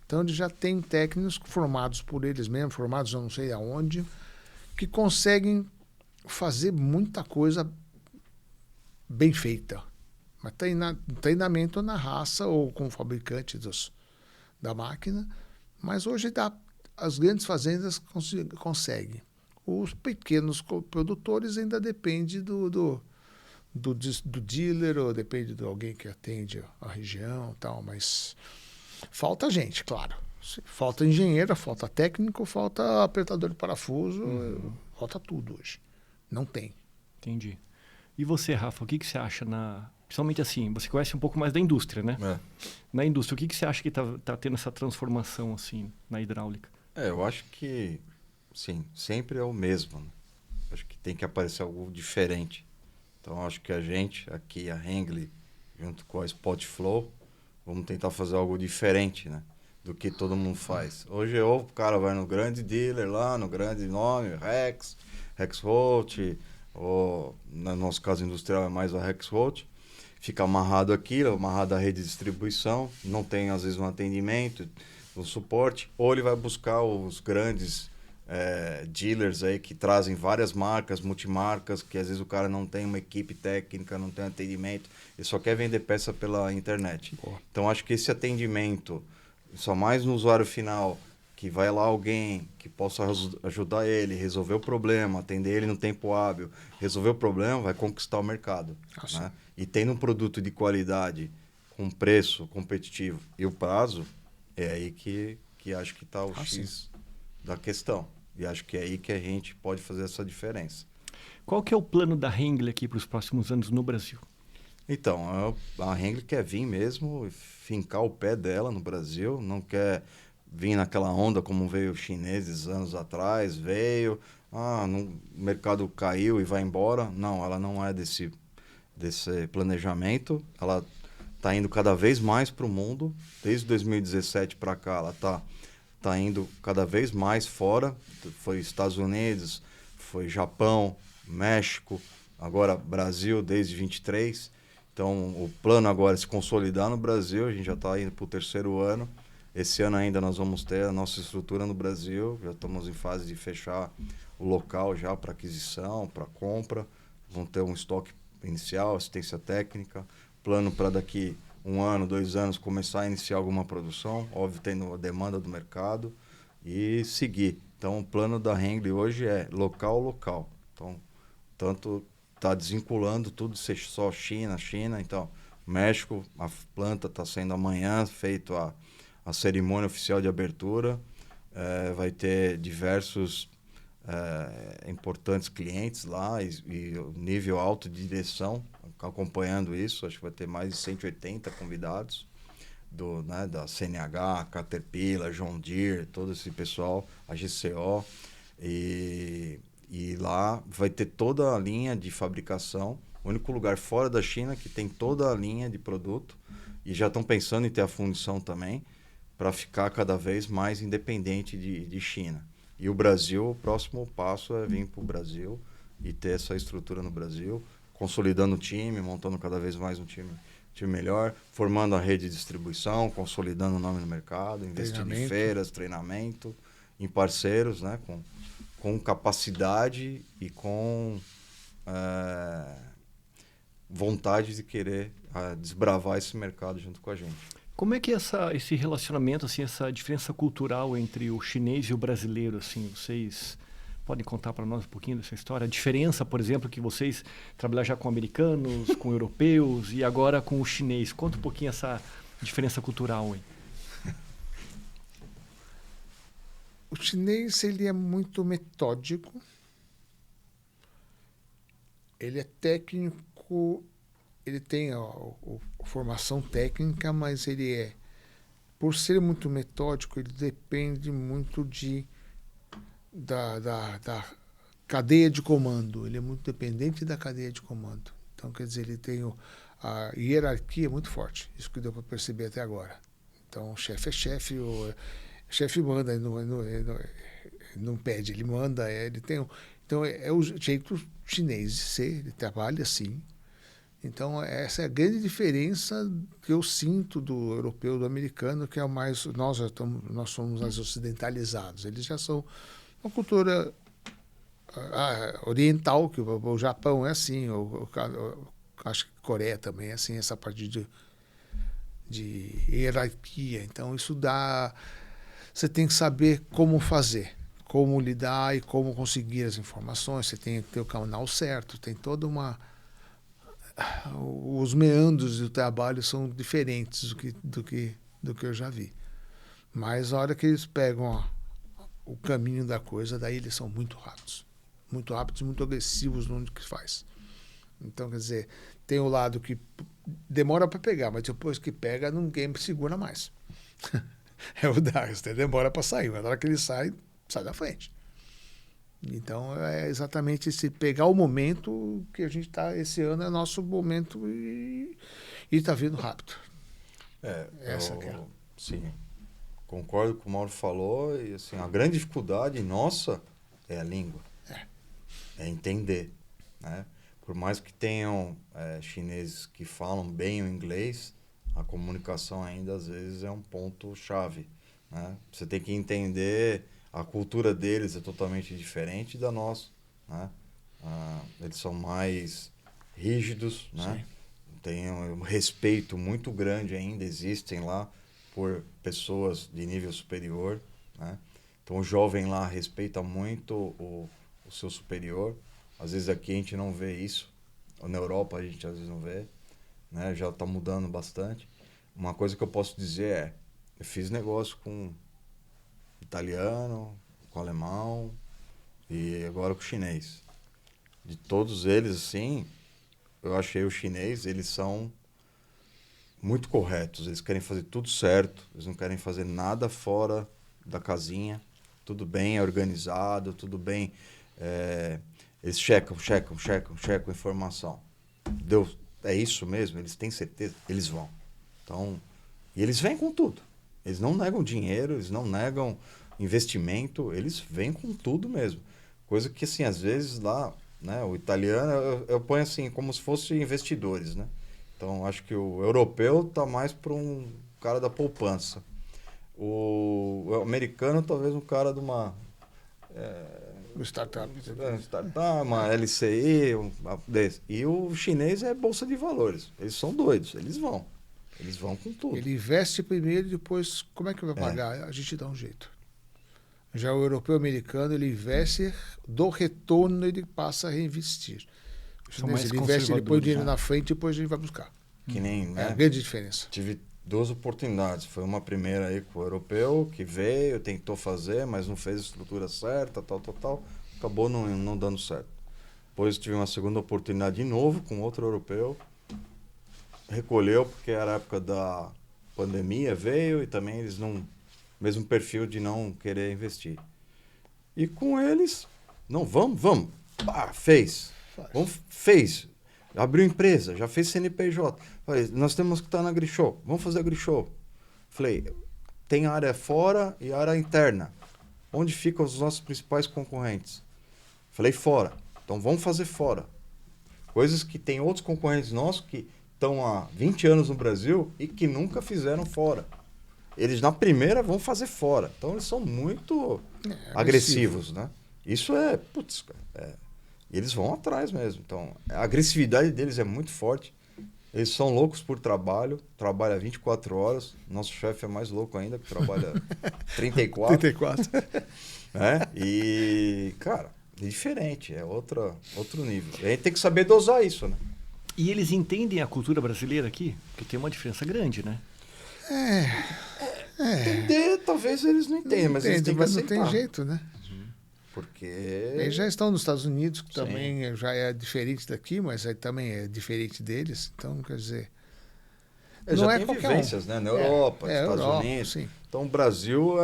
Então eles já têm técnicos formados por eles mesmos, formados eu não sei aonde, que conseguem fazer muita coisa bem feita. Mas treinamento na raça ou com o fabricante da máquina. Mas hoje as grandes fazendas conseguem. Os pequenos produtores ainda dependem do dealer ou depende de alguém que atende a região e tal. Mas falta gente, claro. Falta engenheiro, falta técnico, falta apertador de parafuso, falta tudo hoje. Não tem. Entendi. E você, Rafa, o que você acha principalmente assim, você conhece um pouco mais da indústria, né? Na indústria, o que você acha que tá tendo essa transformação assim na hidráulica? Eu acho que, sim, sempre é o mesmo, né? Acho que tem que aparecer algo diferente. Então, acho que a gente, aqui, a Hengli, junto com a Spotflow, vamos tentar fazer algo diferente, né? Do que todo mundo faz. Hoje, ou o cara vai no grande dealer lá, no grande nome, Rexroth, ou no nosso caso industrial é mais a Rexroth, fica amarrado aqui, amarrado à rede de distribuição, não tem às vezes um atendimento, um suporte, ou ele vai buscar os grandes dealers aí que trazem várias marcas, multimarcas, que às vezes o cara não tem uma equipe técnica, não tem atendimento, ele só quer vender peça pela internet. Então acho que esse atendimento, só mais no usuário final, que vai lá alguém que possa ajudar ele, resolver o problema, atender ele no tempo hábil, resolver o problema, vai conquistar o mercado. Né? E tendo um produto de qualidade, com preço competitivo e o prazo, é aí que acho que está o X da questão. E acho que é aí que a gente pode fazer essa diferença. Qual que é o plano da Hengli aqui para os próximos anos no Brasil? Então, a Hengli quer vir mesmo, fincar o pé dela no Brasil, não quer vir naquela onda como veio os chineses anos atrás, o mercado caiu e vai embora. Não, ela não é desse planejamento, ela está indo cada vez mais para o mundo, desde 2017 para cá ela está indo cada vez mais fora, foi Estados Unidos, foi Japão, México, agora Brasil desde 23. Então, o plano agora é se consolidar no Brasil, a gente já está indo para o 3º ano. Esse ano ainda nós vamos ter a nossa estrutura no Brasil, já estamos em fase de fechar o local já para aquisição, para compra. Vamos ter um estoque inicial, assistência técnica, plano para daqui 1 ano, 2 anos começar a iniciar alguma produção, óbvio tendo a demanda do mercado e seguir. Então, o plano da Hengli hoje é local. Então, tanto está desvinculando tudo, ser só China. Então, México, a planta está sendo amanhã feito a cerimônia oficial de abertura. Vai ter diversos importantes clientes lá e nível alto de direção acompanhando isso. Acho que vai ter mais de 180 convidados da CNH, Caterpillar, John Deere, todo esse pessoal, a GCO. E lá vai ter toda a linha de fabricação, o único lugar fora da China que tem toda a linha de produto, e já estão pensando em ter a fundição também, para ficar cada vez mais independente de China. E o Brasil, o próximo passo é vir para o Brasil e ter essa estrutura no Brasil, consolidando o time, montando cada vez mais um time melhor, formando a rede de distribuição, consolidando o nome no mercado, investindo em feiras, treinamento, em parceiros, né, com capacidade e com vontade de querer desbravar esse mercado junto com a gente. Como é que é esse relacionamento, assim, essa diferença cultural entre o chinês e o brasileiro, assim, vocês podem contar para nós um pouquinho dessa história? A diferença, por exemplo, que vocês trabalham já com americanos, com europeus e agora com o chinês. Conta um pouquinho essa diferença cultural aí. O chinês, ele é muito metódico, ele é técnico, ele tem a formação técnica, mas por ser muito metódico, ele depende muito da cadeia de comando. Ele é muito dependente da cadeia de comando. Então, quer dizer, ele tem a hierarquia muito forte. Isso que deu para perceber até agora. Então, o chefe é chefe, o chefe manda, ele não pede, ele manda. Ele tem, então, é o jeito chinês de ser, ele trabalha assim. Então, essa é a grande diferença que eu sinto do europeu, do americano, que é o mais... Nós somos mais ocidentalizados. Eles já são uma cultura oriental, que o Japão é assim, acho que a Coreia também é assim, essa parte de hierarquia. Então, isso dá... Você tem que saber como fazer, como lidar e como conseguir as informações. Você tem que ter o canal certo, tem toda uma... Os meandros do trabalho são diferentes do que eu já vi. Mas na hora que eles pegam o caminho da coisa, daí eles são muito rápidos. Muito rápidos, muito agressivos no que faz. Então, quer dizer, tem o lado que demora para pegar, mas depois que pega, ninguém segura mais. É o Darkstar, demora para sair, mas na hora que ele sai da frente. Então, é exatamente esse pegar o momento que a gente está, esse ano é nosso momento e está vindo rápido. Essa que é. Sim, concordo com o Mauro falou, e assim, a grande dificuldade nossa é a língua. É entender, né? Por mais que tenham chineses que falam bem o inglês, a comunicação ainda às vezes é um ponto-chave, né? Você tem que entender, a cultura deles é totalmente diferente da nossa, né? Eles são mais rígidos, né? Tem um respeito muito grande ainda, existem lá por pessoas de nível superior, né? Então o jovem lá respeita muito o seu superior. Às vezes aqui a gente não vê isso, ou na Europa a gente às vezes não vê, né? Já está mudando bastante. Uma coisa que eu posso dizer eu fiz negócio com italiano, com alemão e agora com chinês. De todos eles, assim, eu achei o chinês, eles são muito corretos, eles querem fazer tudo certo, eles não querem fazer nada fora da casinha, tudo bem organizado, tudo bem... eles checam a informação. É isso mesmo? Eles têm certeza? Eles vão. Então, e eles vêm com tudo. Eles não negam dinheiro, eles não negam investimento, eles vêm com tudo mesmo. Coisa que, assim, às vezes lá, né, o italiano, eu ponho assim, como se fossem investidores, né? Então, acho que o europeu está mais para um cara da poupança. O americano, talvez um cara de uma... startup, uma LCI, desse. E o chinês é bolsa de valores. Eles são doidos, eles vão com tudo. Ele investe primeiro e depois, como é que vai pagar? A gente dá um jeito. Já o europeu americano, ele investe, do retorno ele passa a reinvestir. O chinês, ele investe, ele põe o dinheiro na frente e depois a gente vai buscar. Que nem, né? É a grande diferença. Tive 2 oportunidades. Foi uma primeira aí com o europeu, que veio, tentou fazer, mas não fez a estrutura certa, tal. Acabou não dando certo. Depois tive uma segunda oportunidade de novo com outro europeu. Recolheu, porque era a época da pandemia, veio e também eles não... Mesmo perfil de não querer investir. E com eles, não, vamos. Fez. Fez. Abriu empresa, já fez CNPJ. Falei, nós temos que estar na Grishow. Vamos fazer a Grishow. Falei, tem área fora e área interna. Onde ficam os nossos principais concorrentes? Falei, fora. Então vamos fazer fora. Coisas que tem outros concorrentes nossos que estão há 20 anos no Brasil e que nunca fizeram fora. Eles na primeira vão fazer fora. Então eles são muito agressivos, né? Isso putz, cara. E eles vão atrás mesmo. Então, a agressividade deles é muito forte. Eles são loucos por trabalho, trabalha 24 horas. Nosso chefe é mais louco ainda, que trabalha 34. 34. E, cara, é diferente, é outro nível. E a gente tem que saber dosar isso, né? E eles entendem a cultura brasileira aqui? Porque tem uma diferença grande, né? Entender, talvez eles não entendam, mas eles têm que aceitar. Não tem jeito, né? Porque... Eles já estão nos Estados Unidos, que também já é diferente daqui, mas aí também é diferente deles. Então, quer dizer... não já tem vivências, né? Na Europa, nos Estados Unidos. Sim. Então, o Brasil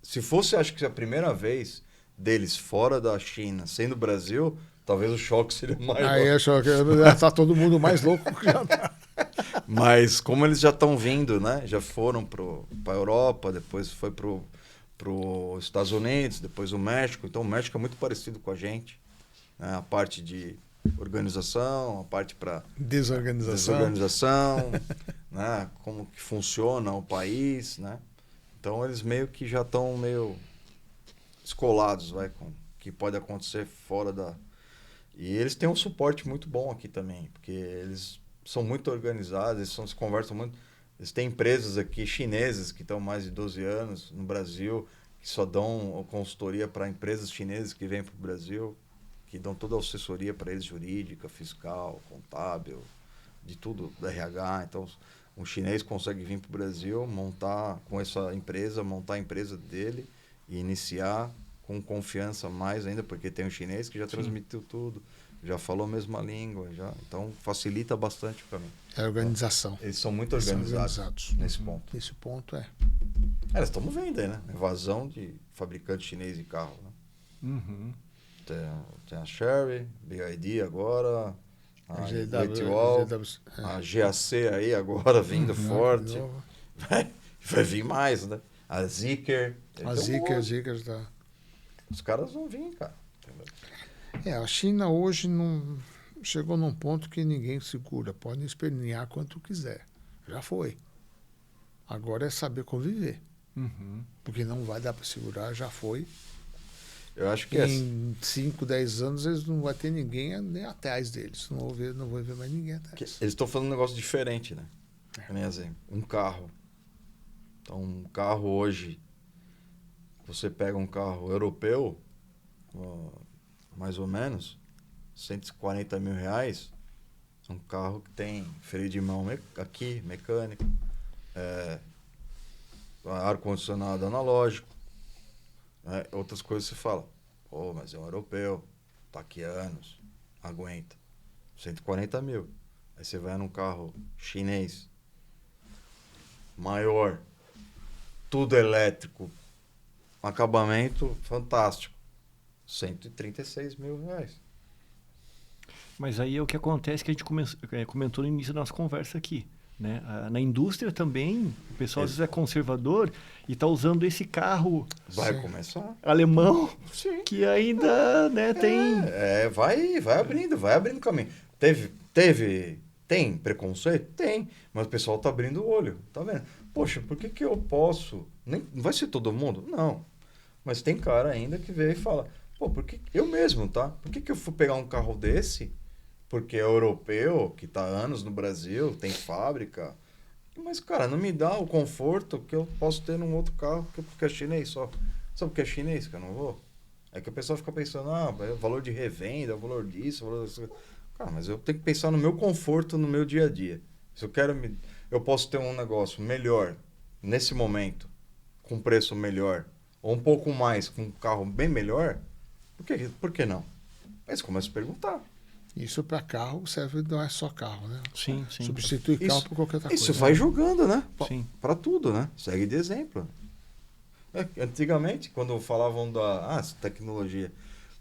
se fosse, acho que a primeira vez deles fora da China, sendo Brasil, talvez o choque seria maior. Aí é choque. Está todo mundo mais louco que já está. Mas como eles já estão vindo, né? Já foram para a Europa, depois foi para os Estados Unidos, depois o México. Então o México é muito parecido com a gente, né? A parte de organização, a parte para desorganização, né? Como que funciona o país, né? Então eles meio que já estão meio descolados, com o que pode acontecer fora da... E eles têm um suporte muito bom aqui também, porque eles são muito organizados, eles se conversam muito. Eles têm empresas aqui chinesas que estão mais de 12 anos no Brasil, que só dão consultoria para empresas chinesas que vêm para o Brasil, que dão toda a assessoria para eles, jurídica, fiscal, contábil, de tudo, da RH. Então, Um chinês consegue vir para o Brasil, montar com essa empresa, montar a empresa dele e iniciar com confiança mais ainda, porque tem um chinês que já transmitiu tudo, já falou a mesma língua, então facilita bastante o caminho. É a organização. Eles são muito organizados nesse ponto. Nesse ponto, Nós estamos vendo aí, né? Evasão de fabricante chinês de carro. Né? Uhum. Tem a Chery, BYD agora, a GW, Wall, a GAC aí agora vindo forte. Vai vir mais, né? A Zeekr. A Zeekr tá. Os caras vão vir, cara. A China hoje não chegou num ponto que ninguém segura. Pode espernear quanto quiser. Já foi. Agora é saber conviver. Uhum. Porque não vai dar para segurar, já foi. Eu acho que em 5, 10 anos eles não vai ter ninguém nem atrás deles. Não vou ver mais ninguém atrás. Eles estão falando um negócio diferente, né? Por exemplo, um carro. Então, um carro hoje, você pega um carro europeu, mais ou menos, 140 mil reais, um carro que tem freio de mão aqui, mecânico, ar-condicionado analógico, né? Outras coisas você fala, mas é um europeu, tá aqui há anos, aguenta, 140 mil. Aí você vai num carro chinês, maior, tudo elétrico, acabamento fantástico, 136 mil reais. Mas aí é o que acontece que a gente comentou no início da nossa conversa aqui. Né? Na indústria também, o pessoal às vezes é conservador e está usando esse carro vai começar alemão, sim, que ainda né, tem... vai abrindo caminho. Tem preconceito? Tem, mas o pessoal está abrindo o olho, tá vendo? Poxa, por que eu posso? Não vai ser todo mundo? Não. Mas tem cara ainda que vê e fala, por que eu mesmo, tá? Por que eu fui pegar um carro desse? Porque é europeu, que está há anos no Brasil, tem fábrica. Mas, cara, não me dá o conforto que eu posso ter num outro carro porque é chinês só. Sabe porque é chinês que eu não vou? É que a pessoa fica pensando, é valor de revenda, valor disso, valor disso. Cara, mas eu tenho que pensar no meu conforto no meu dia a dia. Se eu posso ter um negócio melhor nesse momento, com preço melhor, ou um pouco mais, com um carro bem melhor, por que não? Aí você começa a perguntar. Isso para carro serve, não é só carro, né? Sim. Substitui carro por qualquer outra coisa. Isso vai jogando, né? Sim. Para tudo, né? Segue de exemplo. Antigamente, quando falavam da tecnologia,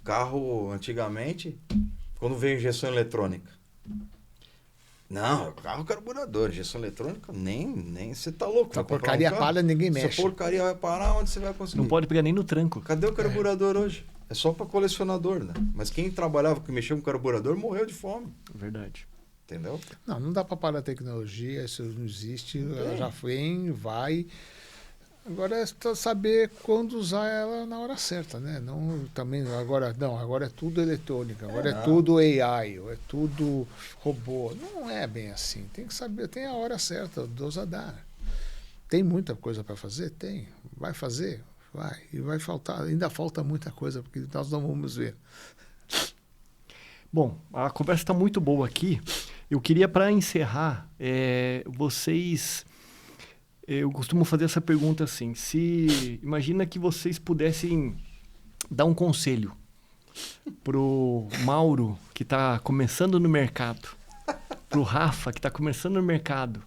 carro, antigamente, quando veio injeção eletrônica. Não, carro carburador, injeção eletrônica, nem você tá louco. Essa porcaria para, ninguém mexe. Essa porcaria vai parar, onde você vai conseguir? Não pode pegar nem no tranco. Cadê o carburador hoje? É só para colecionador, né? Mas quem trabalhava, que mexia com carburador, morreu de fome. Verdade. Entendeu? Não dá para parar a tecnologia, isso não existe, ela já vem, vai. Agora é saber quando usar ela na hora certa, né? Agora é tudo eletrônica, agora é tudo AI, é tudo robô. Não é bem assim. Tem que saber, tem a hora certa, dosar. Tem muita coisa para fazer? Tem. Vai fazer? Vai. E vai faltar, ainda falta muita coisa, porque nós não vamos ver. Bom, a conversa está muito boa aqui. Eu queria, para encerrar, eu costumo fazer essa pergunta assim, imagina que vocês pudessem dar um conselho pro Mauro, que está começando no mercado, pro Rafa, que está começando no mercado,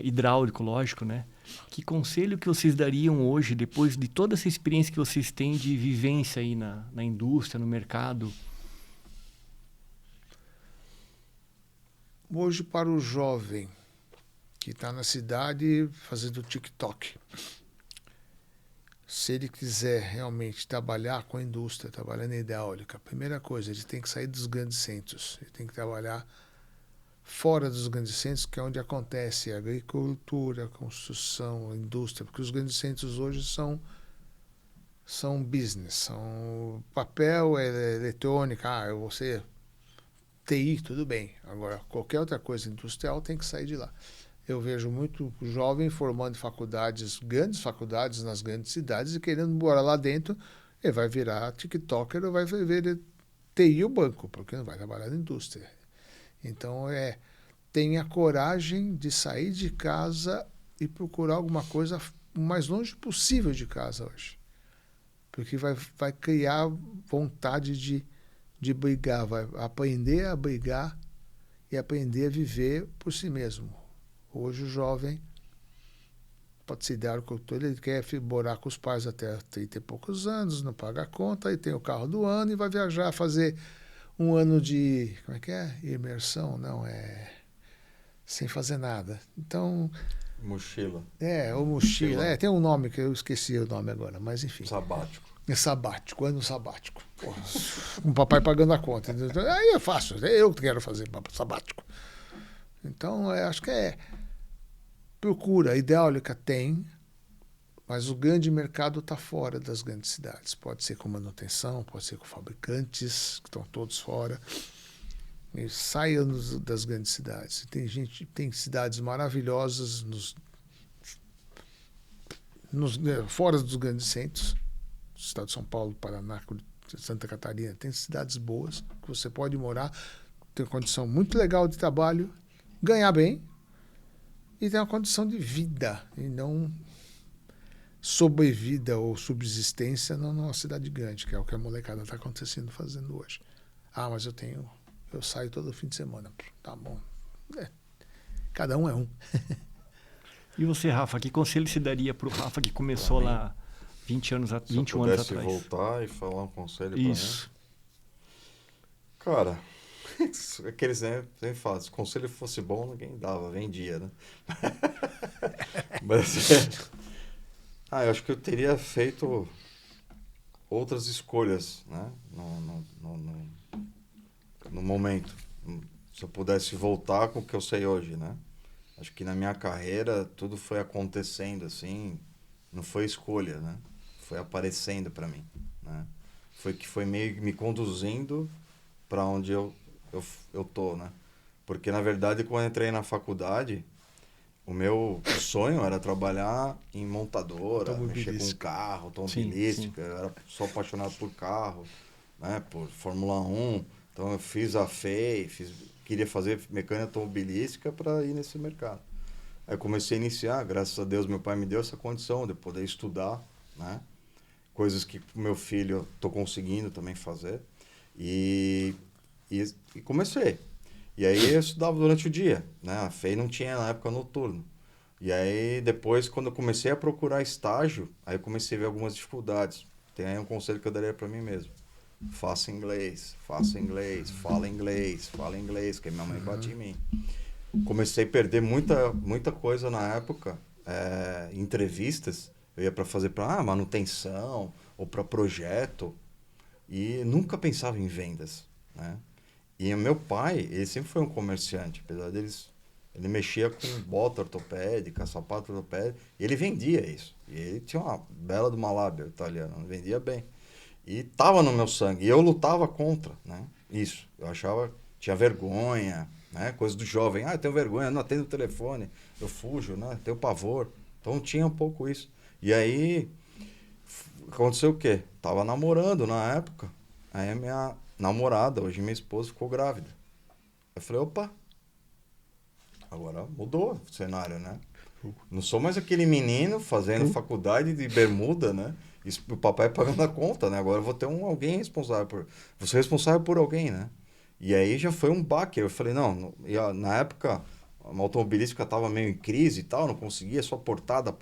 hidráulico, lógico, né? Que conselho que vocês dariam hoje, depois de toda essa experiência que vocês têm de vivência aí na indústria, no mercado? Hoje, para o jovem que está na cidade fazendo TikTok, se ele quiser realmente trabalhar com a indústria, trabalhar na hidráulica, a primeira coisa, ele tem que sair dos grandes centros. Ele tem que trabalhar fora dos grandes centros, que é onde acontece a agricultura, a construção, a indústria, porque os grandes centros hoje são business, são papel, eletrônica, você TI, tudo bem. Agora, qualquer outra coisa industrial tem que sair de lá. Eu vejo muito jovem formando faculdades, grandes faculdades nas grandes cidades e querendo morar lá dentro, ele vai virar TikToker ou vai ver TI o banco, porque não vai trabalhar na indústria. Então, tenha coragem de sair de casa e procurar alguma coisa o mais longe possível de casa hoje. Porque vai criar vontade de brigar, vai aprender a brigar e aprender a viver por si mesmo. Hoje o jovem pode se dar o que ele quer morar com os pais até 30 e poucos anos, não paga a conta, e tem o carro do ano e vai viajar, fazer um ano de, como é que é? Imersão, não, sem fazer nada. Então... Mochila. Ou mochila. Tem um nome que eu esqueci o nome agora, mas enfim. Sabático. Sabático, ano sabático. Porra, com o papai pagando a conta. Aí é fácil, é eu que quero fazer sabático. Então, acho que procura. A Hidráulica tem, mas o grande mercado está fora das grandes cidades. Pode ser com manutenção, pode ser com fabricantes, que estão todos fora. E saia das grandes cidades. Tem cidades maravilhosas fora dos grandes centros. Estado de São Paulo, Paraná, Santa Catarina. Tem cidades boas que você pode morar, ter uma condição muito legal de trabalho, ganhar bem e ter uma condição de vida e não sobrevida ou subsistência numa cidade grande, que é o que a molecada está fazendo hoje. Mas eu saio todo fim de semana. Tá bom. Cada um é um. E você, Rafa, que conselho se daria para o Rafa que começou lá 21 anos atrás? Se eu pudesse voltar e falar um conselho para mim. Isso. Cara, aqueles sempre falam, se o conselho fosse bom, ninguém dava, vendia, né? Mas, eu acho que eu teria feito outras escolhas, né? No momento. Se eu pudesse voltar com o que eu sei hoje, né? Acho que na minha carreira tudo foi acontecendo assim, não foi escolha, né? Foi aparecendo para mim, né? Foi meio me conduzindo para onde eu tô, né? Porque na verdade quando eu entrei na faculdade, o meu sonho era trabalhar em montadora, mexer com carro, automobilística. Eu era só apaixonado por carro, né? Por Fórmula 1. Então eu fiz a FEI, queria fazer mecânica automobilística para ir nesse mercado. Aí eu comecei a iniciar, graças a Deus meu pai me deu essa condição de poder estudar, né? Coisas que o meu filho eu estou conseguindo também fazer. E comecei. E aí eu estudava durante o dia, né? A FEI não tinha na época noturno. E aí depois, quando eu comecei a procurar estágio, aí eu comecei a ver algumas dificuldades. Tem aí um conselho que eu daria para mim mesmo. Faça inglês, fala inglês, que minha mãe bate em mim. Comecei a perder muita coisa na época, entrevistas, eu ia para fazer manutenção ou para projeto e nunca pensava em vendas, né? E o meu pai, ele sempre foi um comerciante, apesar ele mexia com bota ortopédica, sapato ortopédico, e ele vendia isso. E ele tinha uma bela de uma lábia italiana, vendia bem. E estava no meu sangue. E eu lutava contra, né? Isso. Eu achava... Tinha vergonha, né? Coisa do jovem. Eu tenho vergonha, não atendo o telefone. Eu fujo, né? Tenho pavor. Então tinha um pouco isso. E aí... Aconteceu o quê? Tava namorando na época. Aí a minha namorada, hoje minha esposa, ficou grávida. Eu falei, opa. Agora mudou o cenário, né? Não sou mais aquele menino fazendo faculdade de bermuda, né? O papai pagando a conta, né? Agora eu vou ter alguém responsável vou ser responsável por alguém, né? E aí já foi um baque. Eu falei, não, na época a automobilística estava meio em crise e tal, não conseguia, só portada.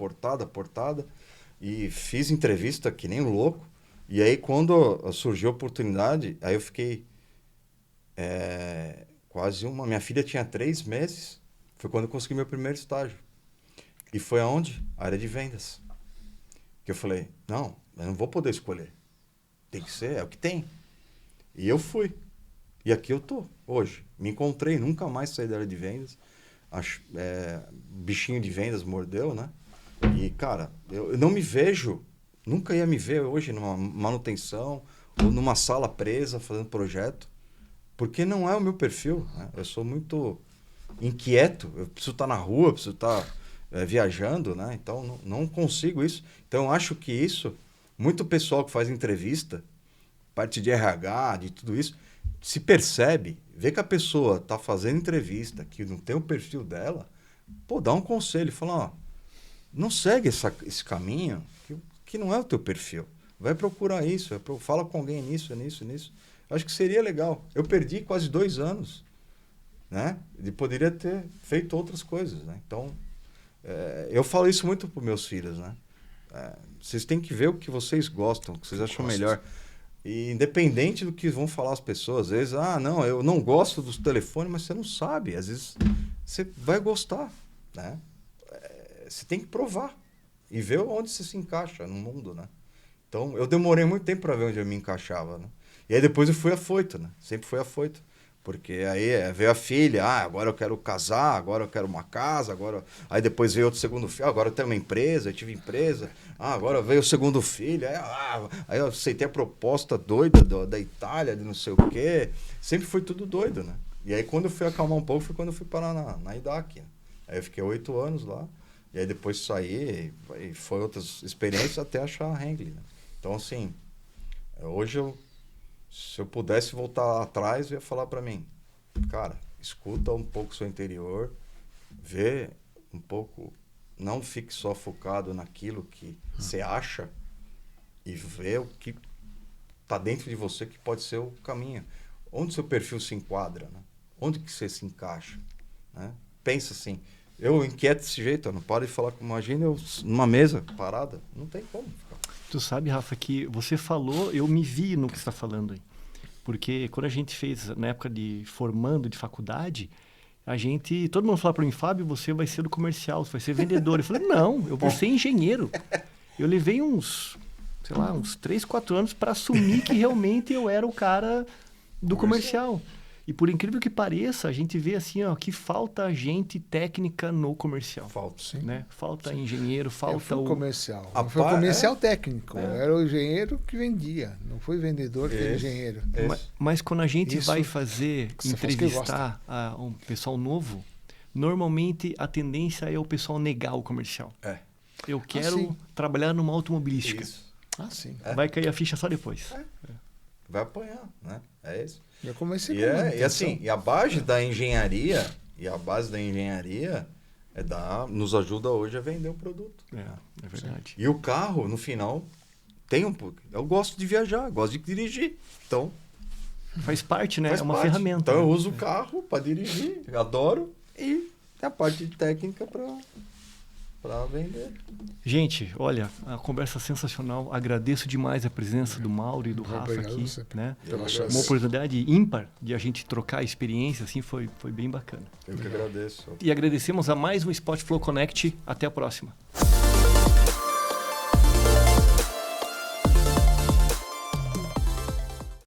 E fiz entrevista que nem louco. E aí quando surgiu a oportunidade, aí eu fiquei minha filha tinha 3 meses, foi quando eu consegui meu primeiro estágio. E foi aonde? A área de vendas. Que eu falei, não, eu não vou poder escolher. Tem que ser, é o que tem. E eu fui. E aqui eu tô, hoje. Me encontrei, nunca mais saí da área de vendas. Bichinho de vendas mordeu, né? E, cara, eu não me vejo, nunca ia me ver hoje numa manutenção ou numa sala presa fazendo projeto, porque não é o meu perfil, né? Eu sou muito inquieto, eu preciso estar na rua, preciso estar... viajando, né? Então não consigo isso. Então eu acho que isso, muito pessoal que faz entrevista, parte de RH, de tudo isso, se percebe, vê que a pessoa tá fazendo entrevista, que não tem o perfil dela, pô, dá um conselho, fala, ó, não segue esse caminho que não é o teu perfil. Vai procurar isso, fala com alguém nisso. Acho que seria legal. Eu perdi quase 2 anos, né? E poderia ter feito outras coisas, né? Então, eu falo isso muito para meus filhos, né? Vocês têm que ver o que vocês gostam, o que vocês acham melhor. E independente do que vão falar as pessoas, às vezes, não, eu não gosto dos telefones, mas você não sabe. Às vezes você vai gostar, né? Você tem que provar e ver onde você se encaixa no mundo, né? Então, eu demorei muito tempo para ver onde eu me encaixava, né? E aí depois eu fui afoito, né? Sempre fui afoito. Porque aí veio a filha, agora eu quero casar, agora eu quero uma casa, agora... Aí depois veio outro segundo filho, agora eu tenho uma empresa, eu tive empresa. Agora veio o segundo filho, aí eu aceitei a proposta doida da Itália, de não sei o quê. Sempre foi tudo doido, né? E aí quando eu fui acalmar um pouco, foi quando eu fui parar na IDAC. Né? Aí eu fiquei 8 anos lá, e aí depois saí, e foi outras experiências até achar a Hengli, né? Então, assim, hoje se eu pudesse voltar atrás, eu ia falar para mim, cara, escuta um pouco o seu interior, vê um pouco, não fique só focado naquilo que você acha e vê o que está dentro de você que pode ser o caminho. Onde seu perfil se enquadra, né? Onde que você se encaixa, né? Pensa assim, eu inquieto desse jeito, eu não paro de falar, imagina eu numa mesa parada, não tem como ficar. Tu sabe, Rafa, que você falou, eu me vi no que você está falando aí. Porque quando a gente fez, na época de formando de faculdade, todo mundo falava para mim, Fábio, você vai ser do comercial, você vai ser vendedor. Eu falei, não, eu vou ser engenheiro. Eu levei uns 3, 4 anos para assumir que realmente eu era o cara do comercial. E por incrível que pareça, a gente vê assim, ó, que falta gente técnica no comercial. Falta, sim. Né? Falta engenheiro, falta foi comercial. Foi par, comercial técnico. Era o engenheiro que vendia. Não foi vendedor que era engenheiro. Mas quando a gente vai fazer, entrevistar um pessoal novo, normalmente a tendência é o pessoal negar o comercial. Eu quero trabalhar numa automobilística. Isso. Sim. Vai cair a ficha só depois. Vai apanhar, né? É isso. Eu comecei e assim, a base da engenharia, nos ajuda hoje a vender o produto. É verdade. E o carro, no final, eu gosto de viajar, gosto de dirigir. Então, faz parte, né? É uma ferramenta. Então eu uso o carro para dirigir, adoro, e a parte técnica para vender. Gente, olha, a conversa sensacional. Agradeço demais a presença do Mauro e do Rafa aqui, né? Uma oportunidade ímpar de a gente trocar experiência, assim, foi bem bacana. Eu que agradeço. E agradecemos a mais um Spot Flow Connect. Até a próxima.